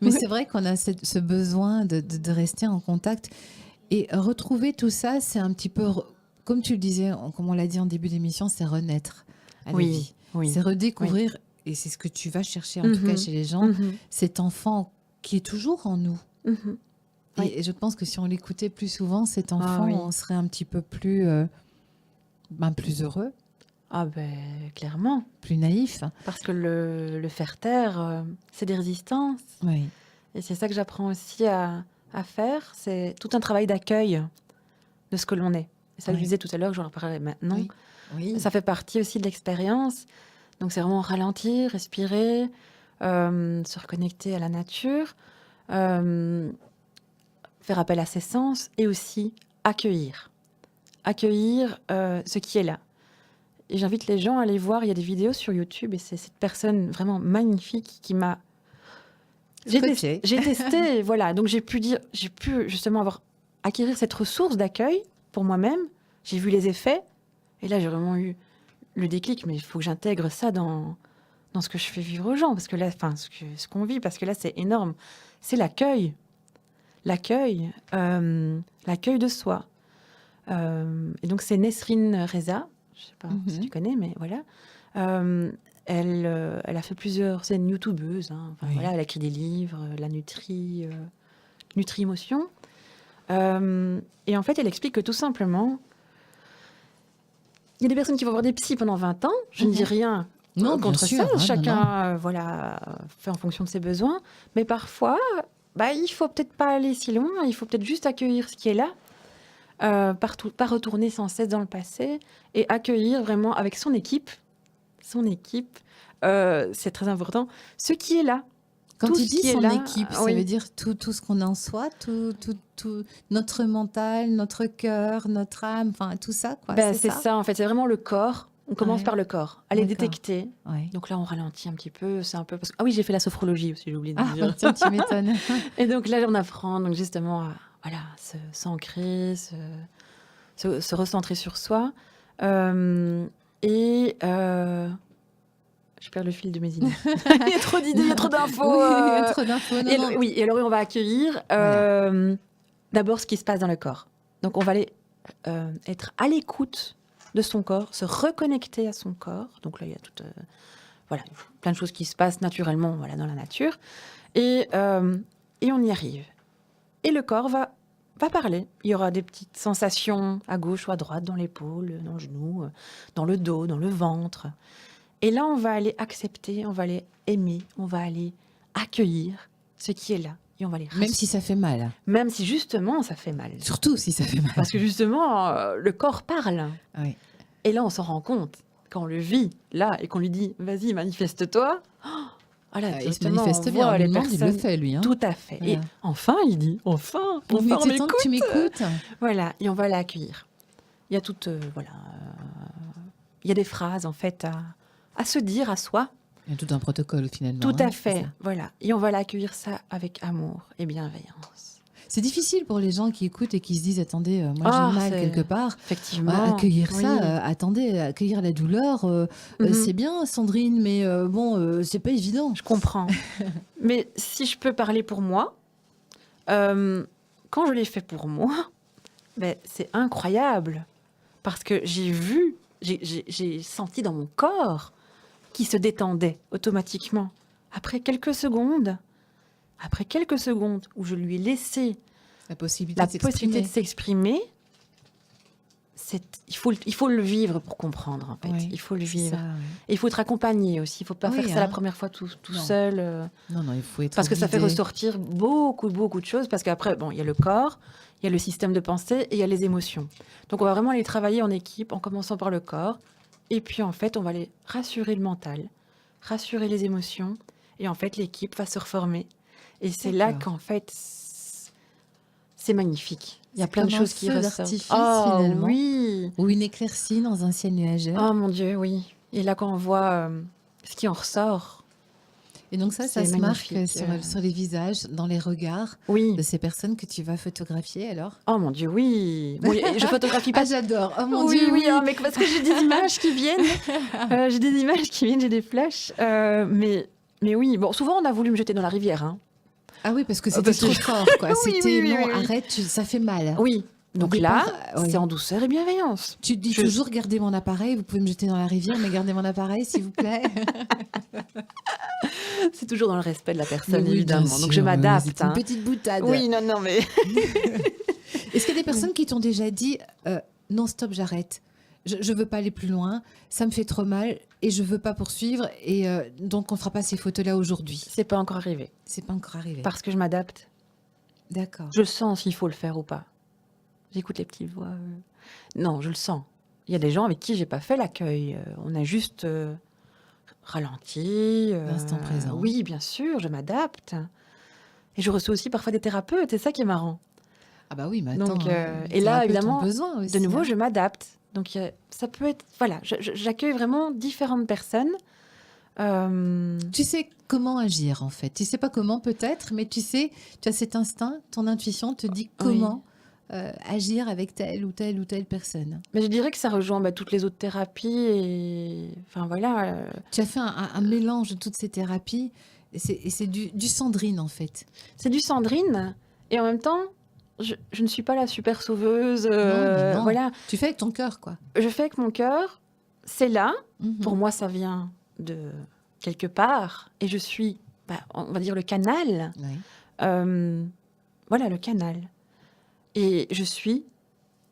Mais c'est vrai qu'on a ce besoin de rester en contact et retrouver tout ça, c'est un petit peu, comme tu le disais, comme on l'a dit en début d'émission, c'est renaître à la Oui, vie. oui. C'est redécouvrir, et c'est ce que tu vas chercher en tout cas Mhm. chez les gens, Mhm. cet enfant qui est toujours en nous. Mhm. Oui. Et je pense que si on l'écoutait plus souvent, cet enfant, oui. on serait un petit peu plus, plus heureux, Ah ben, clairement. plus naïf. Parce que le faire taire, c'est des résistances. Oui. Et c'est ça que j'apprends aussi à faire. C'est tout un travail d'accueil de ce que l'on est. Et ça, Oui. je disais tout à l'heure, que j'en reparlerai maintenant. Oui. Oui. Ça fait partie aussi de l'expérience. Donc, c'est vraiment ralentir, respirer, se reconnecter à la nature, faire appel à ses sens et aussi accueillir. Accueillir ce qui est là. Et j'invite les gens à aller voir. Il y a des vidéos sur YouTube et c'est cette personne vraiment magnifique qui m'a. J'ai Scotché. testé, voilà. Donc j'ai pu justement acquérir cette ressource d'accueil pour moi-même. J'ai vu les effets et là j'ai vraiment eu le déclic. Mais il faut que j'intègre ça dans ce que je fais vivre aux gens parce que là, enfin ce qu'on vit, parce que là c'est énorme. C'est l'accueil de soi. Et donc c'est Nesrine Reza. Je sais pas si tu connais, mais voilà. Elle a fait plusieurs... C'est une youtubeuse. Hein. Enfin, Oui. voilà, elle a écrit des livres, la Nutri-Émotion. Et en fait, elle explique que tout simplement, il y a des personnes qui vont voir des psys pendant 20 ans. Je ne dis rien Non, bien contre sûr, ça. hein, non, Chacun fait en fonction de ses besoins. Mais parfois, il faut peut-être pas aller si loin. Il faut peut-être juste accueillir ce qui est là. Pas retourner sans cesse dans le passé et accueillir vraiment avec son équipe, c'est très important, ce qui est là. Quand Tout tu ce dis qui est son là, équipe, ça oui. veut dire tout ce qu'on a en soi, tout notre mental, notre cœur, notre âme, enfin tout ça, quoi. C'est ça, en fait, c'est vraiment le corps. On commence Ouais. par le corps, à les D'accord. détecter. Ouais. Donc là, on ralentit un petit peu, c'est un peu... Ah oui, j'ai fait la sophrologie aussi, j'ai oublié de Ah, dire. tiens, tu m'étonnes. Et donc là, on apprend donc justement à s'ancrer, se recentrer sur soi. Je perds le fil de mes idées. Il y a trop d'idées, il y a trop d'infos. Oui, il y a trop d'infos. Non, non. Oui, et alors on va accueillir d'abord ce qui se passe dans le corps. Donc on va aller être à l'écoute de son corps, se reconnecter à son corps. Donc là, il y a plein de choses qui se passent naturellement dans la nature. Et on y arrive. Et le corps va parler. Il y aura des petites sensations à gauche ou à droite, dans l'épaule, dans le genou, dans le dos, dans le ventre. Et là, on va aller accepter, on va aller aimer, on va aller accueillir ce qui est là. Et et on va les Même rassurer. si ça fait mal. Même si justement ça fait mal. Surtout si ça fait mal. Parce que justement, le corps parle. Oui. Et là, on s'en rend compte quand on le vit là et qu'on lui dit vas-y, manifeste-toi. Ah là, Il se directement, manifeste on bien. voit On lui les demande, il le personnes. fait, lui. Hein. Tout à fait. Et Voilà. enfin, il dit enfin, Il enfin, on était temps que tu m'écoutes. Voilà, et on va l'accueillir. Il y a toute, voilà, il y a des phrases en fait à se dire à soi. Il y a tout un protocole finalement. Tout hein, à c'est fait, ça. voilà. Et on va l'accueillir ça avec amour et bienveillance. C'est difficile pour les gens qui écoutent et qui se disent attendez, moi Ah, j'ai mal c'est- quelque part. Effectivement. Accueillir oui. ça, attendez, accueillir la douleur, Mhm. c'est bien Sandrine, mais bon, c'est pas évident. Je comprends. Mais si je peux parler pour moi, quand je l'ai fait pour moi, ben, c'est incroyable. Parce que j'ai vu, j'ai senti dans mon corps qui se détendait automatiquement. Après quelques secondes où je lui ai laissé La possibilité la de s'exprimer. possibilité de s'exprimer, il faut le vivre pour comprendre, en fait. Oui, Il faut le c'est vivre. ça, ouais. Et il faut être accompagné aussi. Il ne faut pas Oui, faire ça la hein. première fois tout Non. seul. Non, il faut être Parce que ça fait guidé. ressortir beaucoup de choses. Parce qu'après, bon, il y a le corps, il y a le système de pensée et il y a les émotions. Donc, on va vraiment aller travailler en équipe en commençant par le corps. Et puis, en fait, on va aller rassurer le mental, rassurer les émotions. Et en fait, l'équipe va se reformer. Et c'est là D'accord. qu'en fait, c'est magnifique. Il y a C'est plein de comme un choses qui feu ressortent. d'artifice, Ah finalement. oui. Ou une éclaircie dans un ciel nuageux. Oh mon Dieu, oui. Et là, quand on voit ce qui en ressort, Et donc ça c'est se marque magnifique. sur les visages, dans les regards oui. de ces personnes que tu vas photographier alors. Oh mon Dieu, oui. Bon, je photographie pas. Ah, j'adore. Oh mon oui, Dieu, oui, oui. hein, mais parce que j'ai des images qui viennent. J'ai des images qui viennent, j'ai des flashs. Mais oui, bon, souvent on a voulu me jeter dans la rivière. Hein. Ah oui, parce que c'était parce que trop je- fort, quoi. Oui, C'était oui, non, oui, oui. arrête, ça fait mal. Oui. Donc Au là, départ, oui. c'est en douceur et bienveillance. Tu dis Je- toujours gardez mon appareil, vous pouvez me jeter dans la rivière, mais gardez mon appareil, s'il vous plaît. C'est toujours dans le respect de la personne, Mais oui, bien évidemment. sûr, Donc je oui, m'adapte. C'est une hein. petite boutade. Oui, non, mais. Est-ce qu'il y a des personnes qui t'ont déjà dit non, stop, j'arrête. Je veux pas aller plus loin, ça me fait trop mal et je veux pas poursuivre et donc on fera pas ces photos-là aujourd'hui. C'est pas encore arrivé. C'est pas encore arrivé. Parce que je m'adapte. D'accord. Je sens s'il faut le faire ou pas. J'écoute les petites voix. Non, je le sens. Il y a des gens avec qui j'ai pas fait l'accueil. On a juste ralenti. L'instant présent. Oui, bien sûr, je m'adapte. Et je reçois aussi parfois des thérapeutes. C'est ça qui est marrant. Ah bah oui, mais Donc, attends. et là, évidemment, besoin aussi, De nouveau, hein. je m'adapte. Donc, ça peut être... Voilà, j'accueille vraiment différentes personnes. Tu sais comment agir en fait. Tu sais pas comment peut-être, mais tu sais, tu as cet instinct, ton intuition te dit comment agir avec telle ou telle ou telle personne. Mais je dirais que ça rejoint toutes les autres thérapies. Et... Enfin, voilà. Tu as fait un mélange de toutes ces thérapies et c'est du Sandrine en fait. C'est du Sandrine. Et en même temps, je ne suis pas la super sauveuse. mais non. Voilà. Tu fais avec ton cœur quoi. Je fais avec mon cœur. C'est là. Mhm. Pour moi, ça vient de quelque part. Et je suis, on va dire, le canal. Oui. Voilà, le canal. Et je suis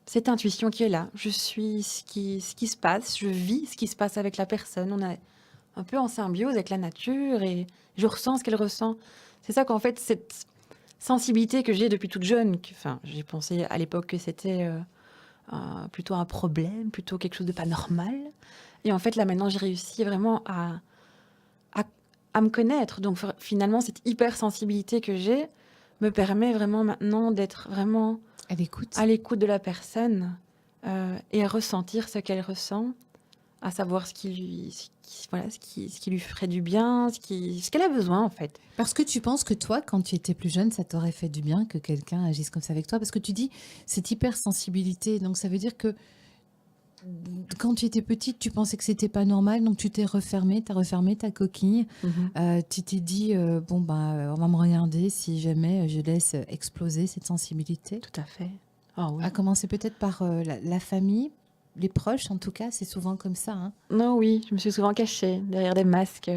cette intuition qui est là. Je suis ce qui se passe. Je vis ce qui se passe avec la personne. On est un peu en symbiose avec la nature et je ressens ce qu'elle ressent. C'est ça qu'en fait, cette sensibilité que j'ai depuis toute jeune, j'ai pensé à l'époque que c'était plutôt un problème, plutôt quelque chose de pas normal. Et en fait, là, maintenant, j'ai réussi vraiment à me connaître. Donc, finalement, cette hypersensibilité que j'ai me permet vraiment maintenant d'être vraiment À l'écoute. à l'écoute de la personne et à ressentir ce qu'elle ressent, à savoir ce qui lui ferait du bien, ce qu'elle a besoin, en fait. Parce que tu penses que toi, quand tu étais plus jeune, ça t'aurait fait du bien que quelqu'un agisse comme ça avec toi. Parce que tu dis cette hypersensibilité. Donc ça veut dire que quand tu étais petite, tu pensais que c'était pas normal, donc tu t'es refermée, tu as refermé ta coquille. Tu t'es dit, on va me regarder si jamais je laisse exploser cette sensibilité. Tout à fait. Ah oui. À commencer peut-être par la famille, les proches en tout cas, c'est souvent comme ça. Hein. Non, oui, je me suis souvent cachée derrière des masques.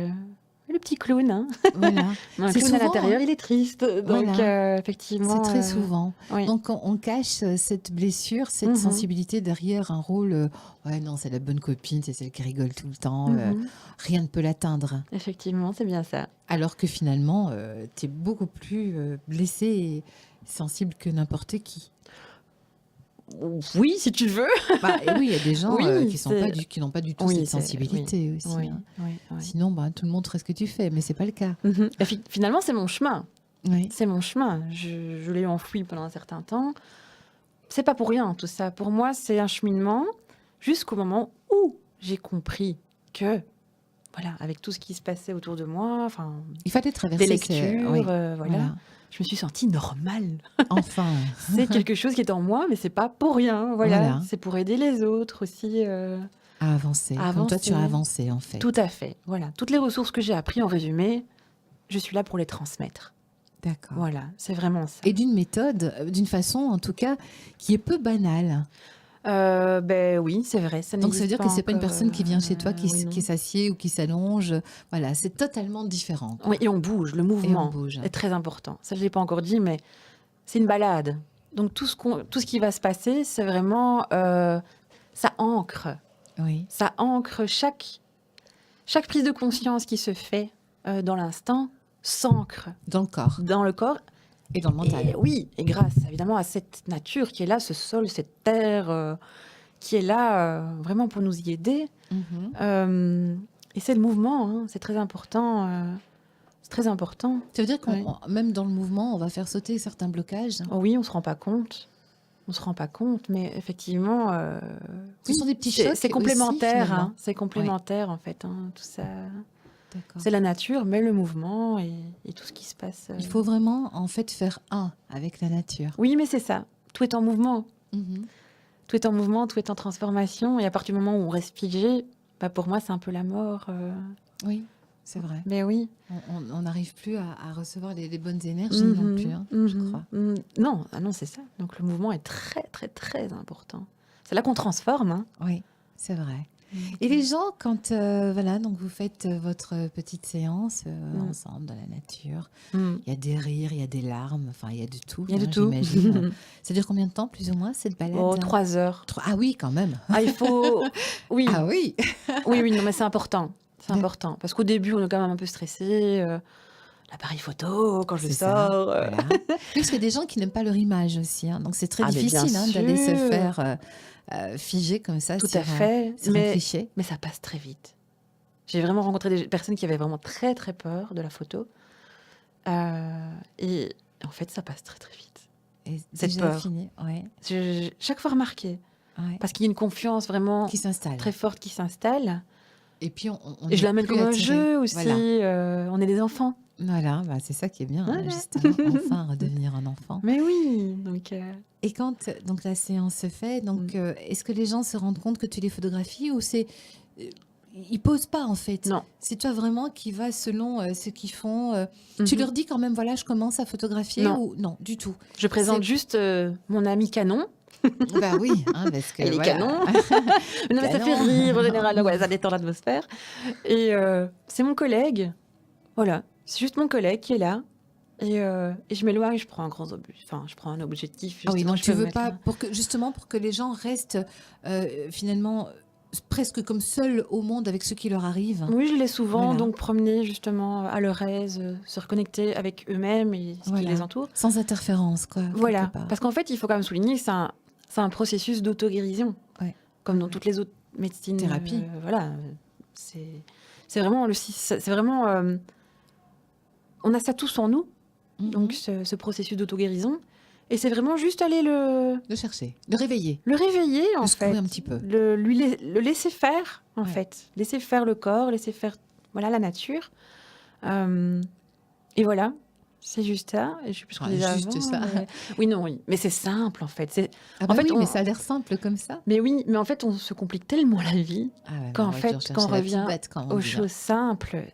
le petit clown, hein. Voilà. Un C'est clown à souvent, l'intérieur, hein. il est triste. Donc, Voilà. effectivement, C'est très souvent. oui. Donc, on cache cette blessure, cette Mhm, sensibilité derrière un rôle. Ouais, non, c'est la bonne copine, c'est celle qui rigole tout le temps. mhm. Rien ne peut l'atteindre. Effectivement, c'est bien ça. Alors que finalement, tu es beaucoup plus blessé et sensible que n'importe qui. Oui, si tu veux. Bah, et oui, il y a des gens Oui, qui n'ont pas du tout oui, cette sensibilité aussi. oui, Hein. oui, oui. Sinon, bah, tout le monde ferait ce que tu fais, mais c'est pas le cas. Mhm. Et finalement, c'est mon chemin. Oui. C'est mon chemin. Je l'ai enfoui pendant un certain temps. C'est pas pour rien, tout ça. Pour moi, c'est un cheminement jusqu'au moment où j'ai compris que, voilà, avec tout ce qui se passait autour de moi, enfin, Il fallait des traverser lectures, oui, voilà, voilà. je me suis sentie normale. Enfin, C'est quelque chose qui est en moi, mais c'est pas pour rien. Voilà, voilà, c'est pour aider les autres aussi à avancer. à Comme toi, tu as avancer. avancé, en fait. Tout à fait. Voilà, toutes les ressources que j'ai apprises en résumé, je suis là pour les transmettre. D'accord. Voilà, c'est vraiment ça. Et d'une méthode, d'une façon, en tout cas, qui est peu banale. Ben oui, c'est vrai, ça Donc, ça veut n'existe dire pas que c'est pas une encore. personne qui vient chez toi, Oui, non. qui s'assied ou qui s'allonge. Voilà, c'est totalement différent, quoi. Oui, et on bouge, le Et on mouvement bouge. est très important. Ça, je ne l'ai pas encore dit, mais c'est une balade. Donc tout ce qui va se passer, c'est vraiment, ça ancre. Oui, Ça ancre chaque prise de conscience qui se fait dans l'instant, s'ancre dans le corps dans le corps. et dans le mental. Et oui, et grâce évidemment à cette nature qui est là, ce sol, cette terre qui est là vraiment pour nous y aider. Mhm. Et c'est le mouvement, hein, c'est très important. C'est très important. Ça veut dire Oui. même dans le mouvement, on va faire sauter certains blocages. Oh oui, on se rend pas compte. On se rend pas compte, mais effectivement, Ce sont des petits c'est chocs c'est aussi, complémentaire. finalement. Hein, c'est complémentaire en fait. Hein, tout ça, D'accord. c'est la nature, mais le mouvement et tout ce qui se passe. Il faut vraiment, en fait, faire un avec la nature. Oui, mais c'est ça. Tout est en mouvement. Mhm. Tout est en mouvement, tout est en transformation. Et à partir du moment où on reste figé, bah pour moi, c'est un peu la mort. Oui, c'est vrai. Mais oui. On n'arrive plus à recevoir les bonnes énergies non plus, hein, je crois. Non, ah non, c'est ça. Donc le mouvement est très, très, très important. C'est là qu'on transforme. Hein. Oui, c'est vrai. Et les gens, quand voilà, donc vous faites votre petite séance ensemble dans la nature, Mm. il y a des rires, il y a des larmes, enfin il y a de tout. Il y a de hein, tout. j'imagine. Ça dure combien de temps, plus ou moins, cette balade? Oh, 3 heures. Ah oui, quand même. Ah, il faut. Oui, Ah oui. oui, oui, non, mais c'est important. C'est D'accord. important. Parce qu'au début, on est quand même un peu stressé. L'appareil photo, quand je C'est ça. sors. Voilà. Oui, parce qu'il y a des gens qui n'aiment pas leur image aussi, hein, donc c'est très Ah, mais bien difficile d'aller se sûr. faire figer comme ça Tout sur, à fait. sur un Mais, cliché. mais ça passe très vite. J'ai vraiment rencontré des personnes qui avaient vraiment très, très peur de la photo. Et en fait, ça passe très, très vite. Et Cette déjà peur. fini, ouais, J'ai chaque fois remarqué. ouais. Parce qu'il y a une confiance vraiment Qui s'installe. très forte qui s'installe. Et puis on Et je n'est l'amène plus comme un attiré. jeu aussi. Voilà, On est des enfants. voilà bah, c'est ça qui est bien, hein, Voilà. justement, enfin redevenir un enfant. Mais oui. Donc, Et quand donc la séance se fait, donc est-ce que les gens se rendent compte que tu les photographies ou c'est ils posent pas en fait. non. C'est toi vraiment qui vas selon ce qu'ils font. Tu Mhm. leur dis quand même voilà je commence à photographier Non. ou non du tout. Je présente C'est- juste mon ami Canon. Bah oui, hein, parce que Il est voilà. canon. Non, mais ça fait Canon. rire en général. Donc, voilà, ça détend l'atmosphère. Et c'est mon collègue. Voilà. C'est juste mon collègue qui est là. Et je m'éloigne, je prends un grand objet. Enfin, je prends un objectif. Ah oui, justement, donc je tu peux me veux mettre pas là. justement pour que les gens restent finalement presque comme seuls au monde avec ce qui leur arrive. Oui, je l'ai souvent Voilà. donc promener justement à leur aise, se reconnecter avec eux-mêmes et ce Voilà. qui les entoure. Sans interférence quoi. Voilà. quelque part. Parce qu'en fait, il faut quand même souligner que c'est un processus d'auto-guérison. Ouais. Comme dans toutes les autres médecines. Thérapie. Voilà. C'est vraiment c'est vraiment. On a ça tous en nous, Mhm. donc ce processus d'auto-guérison. Et c'est vraiment juste aller le De chercher, de réveiller, réveiller, en de fait. secouer un petit peu. Le laisser faire, en Ouais. fait. Laisser faire le corps, laisser faire voilà, la nature. Et voilà, c'est juste ça. Et je sais plus ce qu'on Ouais, disait juste avant, ça. mais- Oui, non, oui. Mais c'est simple, en fait. Ah bah fait, oui, mais ça a l'air simple comme ça. Mais oui, mais en fait, on se complique tellement la vie Ah ouais, qu'en on va fait, toujours quand on chercher la petite revient bête, comme on aux dit, hein. choses simples,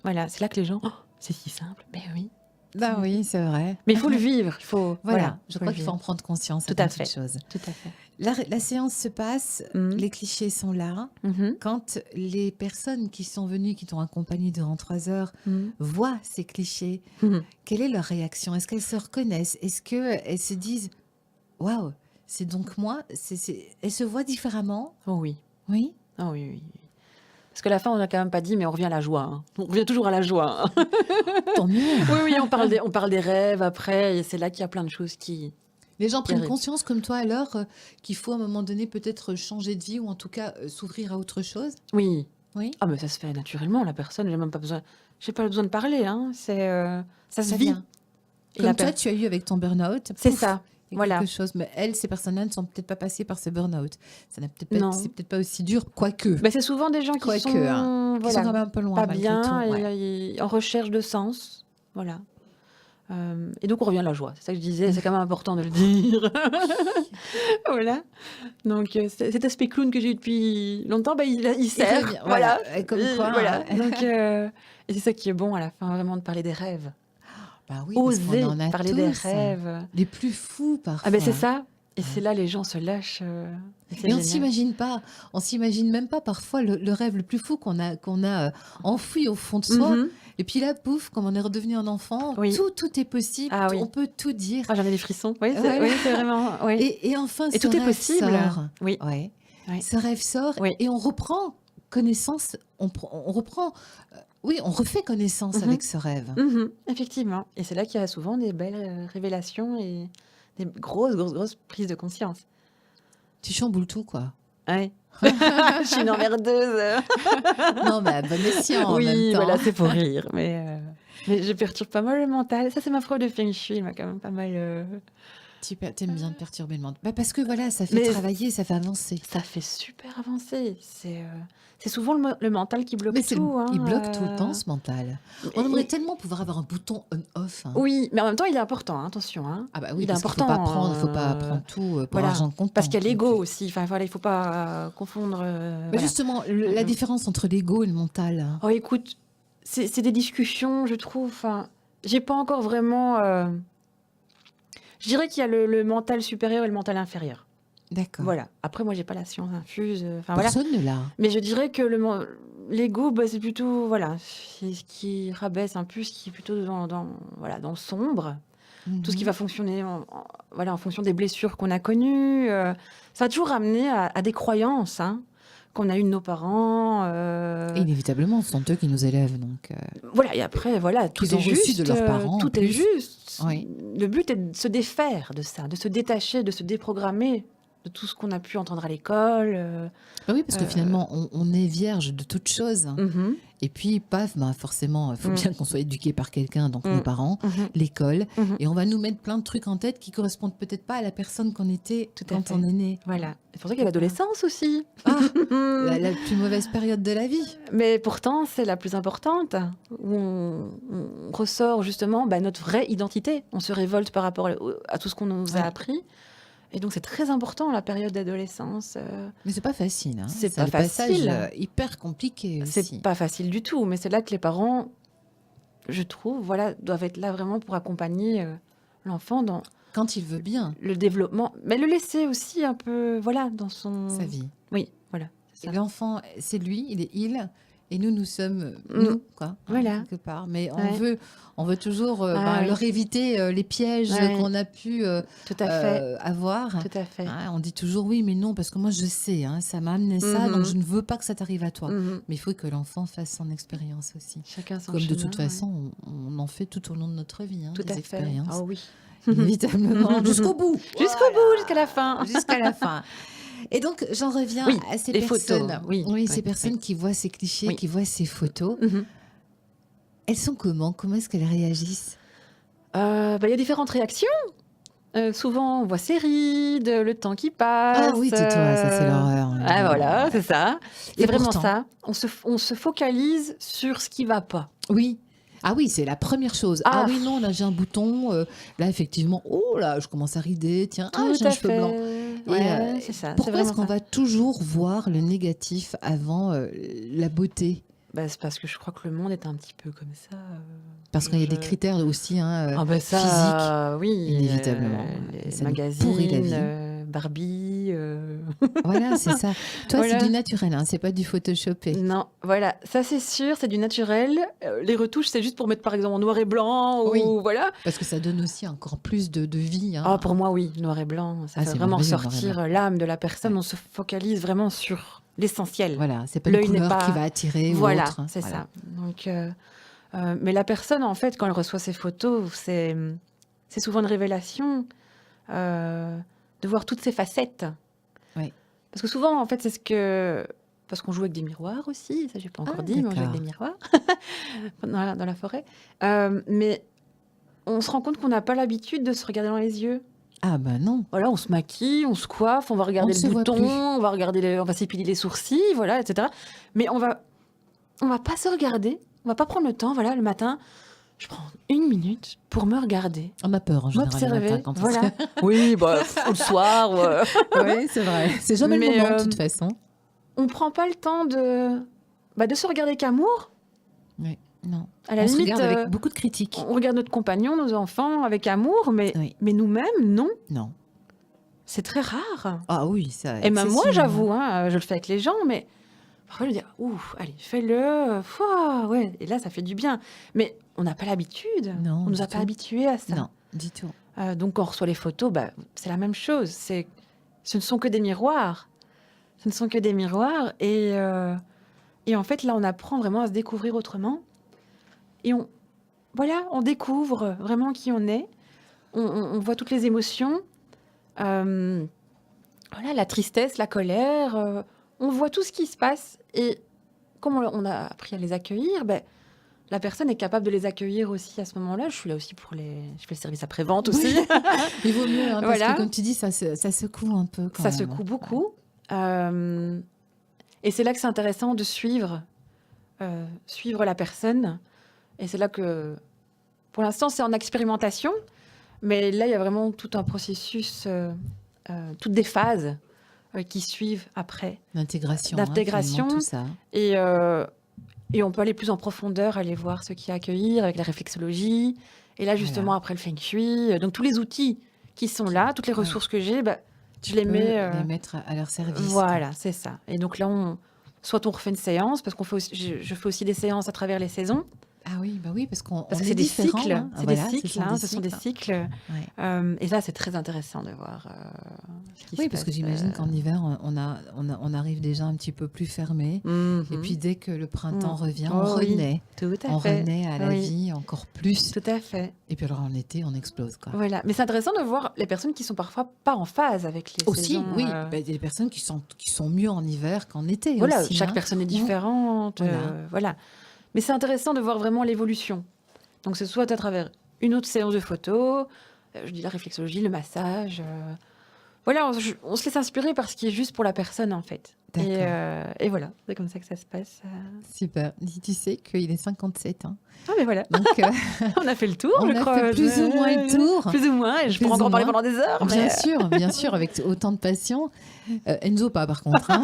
voilà, c'est là que les gens... Oh, c'est si simple. Mais oui. Bah oui, c'est vrai. Mais il faut le vivre. Il faut, Voilà, je faut crois le qu'il faut en vivre. prendre conscience. Tout avant à toute fait. chose. Tout à fait. La séance se passe, Mhm. les clichés sont là. Mhm. Quand les personnes qui sont venues, qui t'ont accompagné durant 3 heures, Mhm. voient ces clichés, Mhm. quelle est leur réaction? Est-ce qu'elles se reconnaissent? Est-ce qu'elles se disent, waouh, c'est donc moi? Elles se voient différemment? Oh oui. Oui? Oh oui, oui, oui. Parce que la fin, on n'a quand même pas dit, mais on revient à la joie, hein. On revient toujours à la joie, hein. Tant mieux! Oui, oui, on parle des rêves après, et c'est là qu'il y a plein de choses Les gens qui prennent arrivent. conscience, comme toi alors, qu'il faut à un moment donné peut-être changer de vie ou en tout cas s'ouvrir à autre chose? Oui. Oui? Ah, mais ça se fait naturellement, la personne, j'ai pas besoin de parler, hein. Ça se Ça vit. vient. Et la Comme toi, per- tu as eu avec ton burn-out, c'est pouf, ça. il y a Voilà. quelque chose. Mais elles, ces personnes-là ne sont peut-être pas passées par ce burn-out. Ça n'a peut-être pas, c'est Non. peut-être pas aussi dur, quoique. Ben, c'est souvent des gens Quoique, hein. Qui sont voilà, quand même un peu loin pas malgré tout. bien Ouais. et en recherche de sens. Voilà. Et donc, on revient à la joie. C'est ça que je disais, c'est quand même important de le dire. Voilà. Donc, cet aspect clown que j'ai eu depuis longtemps, bah, il sert. revient, Voilà. voilà. Comme quoi, Voilà. hein. Donc, et c'est ça qui est bon à la fin, vraiment, de parler des rêves. Bah oui, parce qu'on Oser en a parler des tous. rêves. Les plus fous Ah ben c'est parfois. ça. Et Ouais. c'est là les gens se lâchent. Et c'est Mais génial. on s'imagine même pas parfois le rêve le plus fou qu'on a enfoui au fond de soi. Mhm. Et puis là, pouf, comme on est redevenu un enfant, Oui. tout est possible, Ah oui. on peut tout dire. Ah, j'en ai des frissons. Oui, Voilà. oui, c'est vraiment. Oui. Et enfin, Et ce tout est rêve possible. sort. Oui. Ouais. Oui. Ce rêve sort Oui. et on reprend connaissance, on reprend, oui, on refait connaissance Mhm. avec ce rêve. Mhm. Effectivement. Et c'est là qu'il y a souvent des belles révélations et des grosses prises de conscience. Tu chamboules tout, quoi. Ouais. Je suis une emmerdeuse. Non, mais à bon escient en même Oui, temps. voilà, c'est pour rire. Mais je perturbe pas mal le mental. Ça, c'est ma prof de feng shui. Elle m'a quand même pas mal. Tu aimes bien te perturber le mental. Bah, parce que voilà, ça fait Mais travailler, ça fait avancer. ça fait super avancer. C'est souvent le mental qui bloque Mais tout, il hein, bloque tout le temps, ce mental. On aimerait tellement pouvoir avoir un bouton on-off, hein. Oui, mais en même temps, il est important, hein, attention, hein. Ah bah oui, Il est parce qu'il faut pas important, faut pas prendre tout pour voilà. argent comptant. Parce qu'il y a non l'ego plus. aussi. Enfin, voilà, il faut pas confondre. Mais Voilà. justement, la différence entre l'ego et le mental, hein. Oh, écoute, c'est des discussions, je trouve. Enfin, j'ai pas encore vraiment. Je dirais qu'il y a le mental supérieur et le mental inférieur. D'accord. Voilà. Après, moi, j'ai pas la science infuse. Enfin, voilà. Personne ne l'a. Mais je dirais que l'ego, bah, c'est plutôt, voilà, c'est ce qui rabaisse un peu, ce qui est plutôt voilà, dans le sombre. Tout ce qui Mhm. va fonctionner voilà, en fonction des blessures qu'on a connues. Ça va toujours ramener à des croyances, hein, qu'on a eues de nos parents. Et inévitablement, ce sont eux qui nous élèvent, donc. Voilà, et après, voilà, tout Qu'ils est ont reçu juste. de leurs parents, en Tout est plus. juste. Oui. Le but est de se défaire de ça, de se détacher, de se déprogrammer de tout ce qu'on a pu entendre à l'école. Bah oui, parce que finalement, on est vierge de toute chose. Mhm, Et puis, paf, bah forcément, il faut Mm. bien qu'on soit éduqué par quelqu'un, donc Mm. nos parents, mhm, l'école. mhm. Et on va nous mettre plein de trucs en tête qui correspondent peut-être pas à la personne qu'on était Tout à quand fait. on est né. Voilà. C'est pour ça qu'il y a l'adolescence aussi. Ah, la plus mauvaise période de la vie. Mais pourtant, c'est la plus importante, où on ressort justement notre vraie identité. On se révolte par rapport à tout ce qu'on nous a Ouais. appris. Et donc, c'est très important, la période d'adolescence. Mais c'est pas facile, hein. C'est C'est pas le passage facile. hyper compliqué aussi. C'est pas facile du tout, mais c'est là que les parents, je trouve, voilà, doivent être là vraiment pour accompagner l'enfant dans Quand il veut bien le développement, mais le laisser aussi un peu, voilà, dans son... sa vie. Oui, voilà, c'est Et ça. l'enfant, c'est lui, il est il, et nous sommes Mm. nous, quoi, hein, Voilà. quelque part. Mais Ouais. on veut toujours Ah oui. leur éviter les pièges Ouais. qu'on a pu Tout à fait, avoir. tout à fait. Hein, on dit toujours oui, mais non, parce que moi je sais, hein, ça m'a amené ça, donc Mhm. je ne veux pas que ça t'arrive à toi. Mhm. Mais il faut que l'enfant fasse son expérience aussi. Chacun son Comme de chemin, toute ouais. façon, on en fait tout au long de notre vie, hein, Tout des à fait. expériences. Ah oui. Inévitablement, jusqu'au bout. Jusqu'au Voilà. bout, jusqu'à la fin. Jusqu'à la fin. Et donc, j'en reviens Oui, à ces les personnes, photos, oui, ces oui, personnes oui. qui voient ces clichés, Oui. qui voient ces photos. Mhm. Elles sont comment? Comment est-ce qu'elles réagissent? Il y a différentes réactions. Souvent, on voit ses rides, le temps qui passe. Ah oui, tais-toi, ça c'est l'horreur. Ah voilà, c'est ça. Et C'est vraiment pourtant- ça. On se focalise sur ce qui va pas. Oui. Ah oui, c'est la première chose. Ah, Ah. oui, non, là j'ai un bouton. Là, effectivement, oh là, je commence à rider. Tiens, Tout j'ai un à cheveu fait. blanc. Ouais, Et, c'est ça. c'est Pourquoi est-ce vraiment qu'on ça. va toujours voir le négatif avant la beauté? C'est parce que je crois que le monde est un petit peu comme ça. Parce qu'il y a des Je- critères aussi Ça, physiques. oui. inévitablement. Les Ça nous pourrit la magazines, vie. Barbie, Voilà, c'est ça. Toi, Voilà. c'est du naturel, hein, c'est pas du photoshopé. Non, voilà, ça c'est sûr, c'est du naturel. Les retouches, c'est juste pour mettre par exemple en noir et blanc ou Oui. voilà. Parce que ça donne aussi encore plus de vie. Ah, Hein. pour moi, oui, noir et blanc, ça Ah, fait c'est vraiment merveilleux, noir et sortir blanc. l'âme de la personne. Ouais. On se focalise vraiment sur l'essentiel. Voilà, c'est pas une L'œil n'est couleur qui pas. va attirer ou Voilà, autre. Hein. c'est Voilà. ça. Donc, mais la personne, en fait, quand elle reçoit ses photos, c'est souvent une révélation de voir toutes ses facettes. Oui. Parce que souvent, en fait, c'est ce que. Parce qu'on joue avec des miroirs aussi, ça j'ai pas encore Ah, dit, mais on joue avec d'accord. des miroirs dans la forêt. Mais on se rend compte qu'on n'a pas l'habitude de se regarder dans les yeux. Ah bah non. Voilà, on se maquille, on se coiffe, on va regarder ne le se voit bouton, plus. on va s'épiler les sourcils, voilà, etc. Mais on va pas se regarder, on va pas prendre le temps, voilà, le matin, je prends 1 minute pour me regarder, On a peur en général le matin m'observer, quand on voilà. Oui, bah, ou le soir. Oui, c'est vrai. C'est jamais Mais, le moment de toute façon. On prend pas le temps de se regarder qu'amour. Oui, non. À la On se limite, regarde avec beaucoup de critiques. on regarde notre compagnon, nos enfants avec amour, mais Oui. nous-mêmes, non. Non. C'est très rare. Ah oui, ça. Et même moi, excessivement. j'avoue, hein, je le fais avec les gens, mais parfois je me dis, ouf, allez, fais-le, ouais. Et là, ça fait du bien. Mais on n'a pas l'habitude. Non, On nous du a pas tout. habitués à ça. Non, du tout. Donc, quand on reçoit les photos, c'est la même chose. Ce ne sont que des miroirs. Ce ne sont que des miroirs. Et en fait, là, on apprend vraiment à se découvrir autrement. Et on découvre vraiment qui on est. On voit toutes les émotions. Voilà, la tristesse, la colère. On voit tout ce qui se passe. Et comme on a appris à les accueillir, la personne est capable de les accueillir aussi à ce moment-là. Je suis là aussi je fais le service après-vente aussi. Il vaut mieux, hein, parce Voilà. que comme tu dis, ça secoue un peu quand Ça même. secoue beaucoup. Et c'est là que c'est intéressant de suivre la personne. Et c'est là que, pour l'instant, c'est en expérimentation. Mais là, il y a vraiment tout un processus, toutes des phases qui suivent après. L'intégration. D'intégration. Tout ça. Et on peut aller plus en profondeur, aller voir ce qu'il y a à accueillir avec la réflexologie. Et là, justement, Voilà. après le feng shui. Donc, tous les outils qui sont là, toutes les ressources que j'ai, je les mets. Les mettre à leur service. Voilà, c'est ça. Et donc là, soit on refait une séance, parce qu'on fait je fais aussi des séances à travers les saisons. Ah oui, bah oui, parce qu'on Parce que est c'est des différents, cycles. hein. C'est Voilà, des cycles, ce sont des cycles. Ouais. Et là, c'est très intéressant de voir ce qui Oui, se parce que passe. j'imagine qu'en hiver, on arrive déjà un petit peu plus fermé. Mhm. Et puis dès que le printemps revient, Oh on oui, renaît. tout à On fait. renaît à la Oui. vie encore plus. Tout à fait. Et puis alors en été, on explose, quoi. Voilà. Mais c'est intéressant de voir les personnes qui sont parfois pas en phase avec les Aussi, saisons. oui, il y a des personnes qui sont mieux en hiver qu'en été. Voilà, aussi, chaque hein. personne est différente. Voilà. Mais c'est intéressant de voir vraiment l'évolution. Donc, c'est soit à travers une autre séance de photos, je dis la réflexologie, le massage. Voilà, on se laisse inspirer par ce qui est juste pour la personne, en fait. Et voilà, c'est comme ça que ça se passe. Super. Tu sais qu'il est 57. Hein. Ah, mais voilà. Donc, on a fait le tour, on je a crois. fait plus ou moins le tour. Plus ou moins, et je Plus pourrais encore ou parler moins. pendant des heures. Bien sûr, avec autant de passion. Enzo, pas par contre. Hein.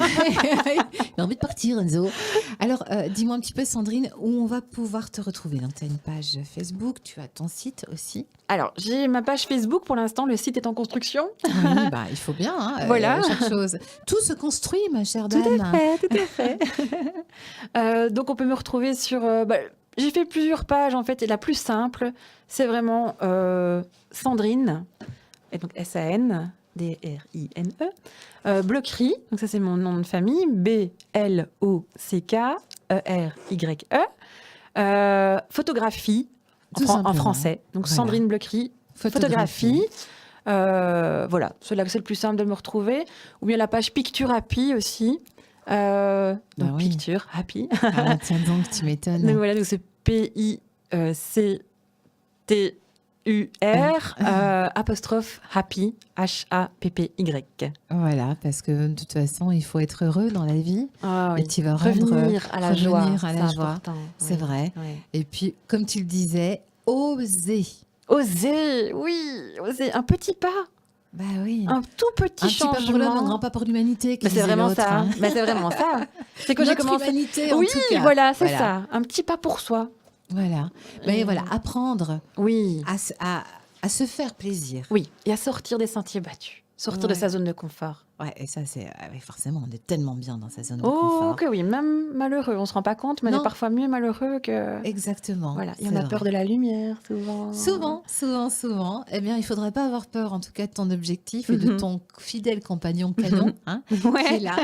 Il a envie de partir, Enzo. Alors, dis-moi un petit peu, Sandrine, où on va pouvoir te retrouver. Donc, tu as une page Facebook, tu as ton site aussi. Alors, j'ai ma page Facebook pour l'instant, le site est en construction. Oui, il faut bien. Hein, Voilà. chaque chose. Tout se construit, ma chère dame. Tout à fait. Donc, on peut me retrouver sur... j'ai fait plusieurs pages, en fait, et la plus simple, c'est vraiment Sandrine, et donc S-A-N, D-R-I-N-E, Bloquerie, donc ça c'est mon nom de famille, B-L-O-C-K-E-R-Y-E, photographie, Tout en simplement. français, donc Voilà. Sandrine Bloquerie, photographie. Voilà, c'est là que c'est le plus simple de me retrouver. Ou bien la page Picturapi aussi. Donc oui. Picture, Happy. Ah, tiens donc, tu m'étonnes. Donc voilà, donc c'est P-I-C-T-U-R apostrophe Happy, H-A-P-P-Y. Voilà, parce que de toute façon, il faut être heureux dans la vie. Ah oui. Et tu vas rendre, revenir à la joie. revenir à la c'est joie. important. C'est vrai. Oui. Et puis, comme tu le disais, oser. Oser, oui, oser. Un petit pas, Bah oui. un tout petit Un petit pas pour l'homme, un changement. grand pas pour l'humanité. qui Mais c'est disait vraiment l'autre, ça. hein. Mais c'est vraiment ça. C'est quand j'ai Notre commencé. humanité, en Oui, tout cas. voilà, c'est ça. Un petit pas pour soi. Voilà. Mais voilà, apprendre Oui. à se faire plaisir. Oui. Et à sortir des sentiers battus. Sortir de Ouais. sa zone de confort. Ouais, et ça, c'est ouais, forcément, on est tellement bien dans sa zone de Oh, confort. que oui, même malheureux, on se rend pas compte, mais on est Non, parfois mieux malheureux que exactement, voilà, et on c'est a peur vrai. de la lumière souvent. Souvent, souvent, souvent. Eh bien, il faudrait pas avoir peur, en tout cas, de ton objectif et de ton fidèle compagnon canon, hein, qui est Ouais. là.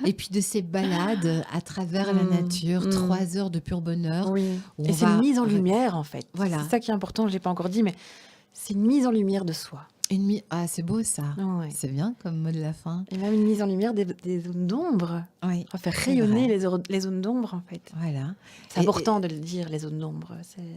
Et puis de ces balades à travers la nature, Mmh. 3 heures de pur bonheur, Oui, où et on c'est une va... mise en lumière, en fait. C'est Voilà, ça qui est important, je l'ai pas encore dit, mais c'est une mise en lumière de soi. Ah, c'est beau ça. Ouais, C'est bien comme mot de la fin. et même une mise en lumière des zones d'ombre. Oui, On va faire c'est rayonner vrai. les zones d'ombre, en fait. Voilà. C'est important de le dire, les zones d'ombre.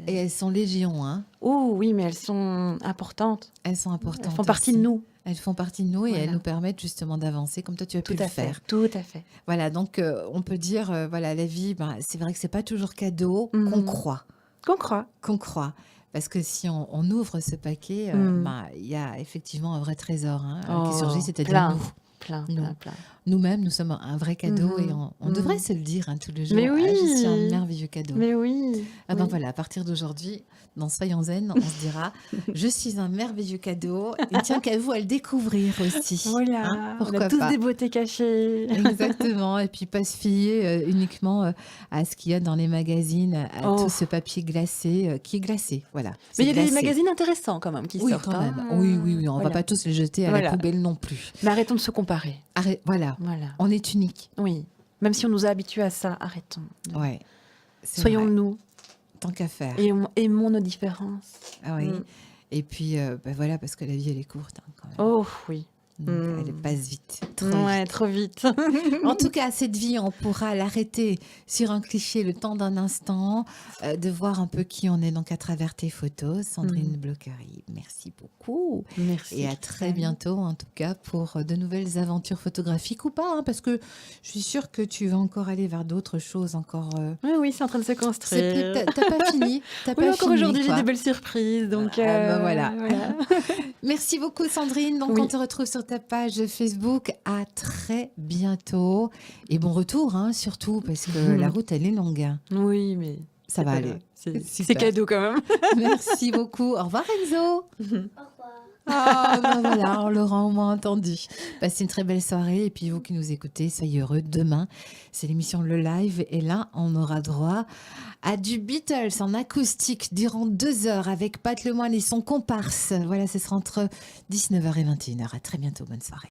Et elles sont légion, hein. Oh oui, mais elles sont importantes. Elles sont Elles font importantes partie de aussi. nous. Elles font partie de nous et elles Voilà. nous permettent justement d'avancer comme toi tu as pu Tout le à fait, faire. tout à fait. Voilà, donc on peut dire, voilà, la vie, ben, c'est vrai que c'est pas toujours cadeau qu'on Mhm. croit, Qu'on croit. qu'on croit. Parce que si on ouvre ce paquet, ben, il y a effectivement un vrai trésor hein, qui surgit, Oh, c'est-à-dire plein, nous. plein, Nous. plein, plein. Nous-mêmes, nous sommes un vrai cadeau et Mhm. on devrait Mhm. se le dire hein, tous les Mais jours. oui, Ah, je suis un merveilleux cadeau. mais oui, Ah ben oui. voilà, à partir d'aujourd'hui, dans Soyons Zen, on se dira, je suis un merveilleux cadeau. Il ne tient qu'à vous à le découvrir aussi. Voilà, Hein, on a pourquoi tous pas? des beautés cachées. Exactement. Et puis pas se fier uniquement à ce qu'il y a dans les magazines, à tout Oh. ce papier glacé qui est glacé. Voilà, Mais c'est il y a des glacé. magazines intéressants quand même qui Oui, sortent. quand même. Hein. Oui, oui, oui. On Voilà. va pas tous les jeter à la Voilà. poubelle non plus. Mais arrêtons de se comparer. Voilà, Voilà. on est unique. Oui. Même si on nous a habitués à ça, arrêtons. Ouais, c'est Soyons vrai. nous Tant qu'à faire. et aimons nos différences. Ah oui. Mm. Et puis, ben voilà, parce que la vie, elle est courte hein, quand même. Oh oui. Donc, elle passe vite, trop Ouais, vite. trop vite. En tout cas, cette vie, on pourra l'arrêter sur un cliché le temps d'un instant, de voir un peu qui on est donc à travers tes photos. Sandrine Blocari, merci beaucoup. Merci. Et à très bientôt, en tout cas, pour de nouvelles aventures photographiques ou pas, hein, parce que je suis sûre que tu vas encore aller vers d'autres choses encore. Oui, oui, c'est en train de se C'est construire. t'as pas fini. T'as Oui, pas encore fini, aujourd'hui, j'ai quoi. des belles surprises. Donc, Ah, ben voilà. voilà. Merci beaucoup Sandrine. Donc Oui. on te retrouve sur ta page Facebook. À très bientôt. Et bon retour, hein, surtout, parce que la route, elle est longue. hein. Oui, mais Ça c'est va pas aller. grave. C'est Super. cadeau quand même. Merci beaucoup. Au revoir Enzo. Au revoir. Ah, ben voilà, on l'aura au moins entendu. Passez une très belle soirée. Et puis vous qui nous écoutez, soyez heureux. Demain, c'est l'émission Le Live. Et là, on aura droit à du Beatles en acoustique durant 2 heures avec Pat Lemoine et son comparse. Voilà, ce sera entre 19h et 21h. À très bientôt. Bonne soirée.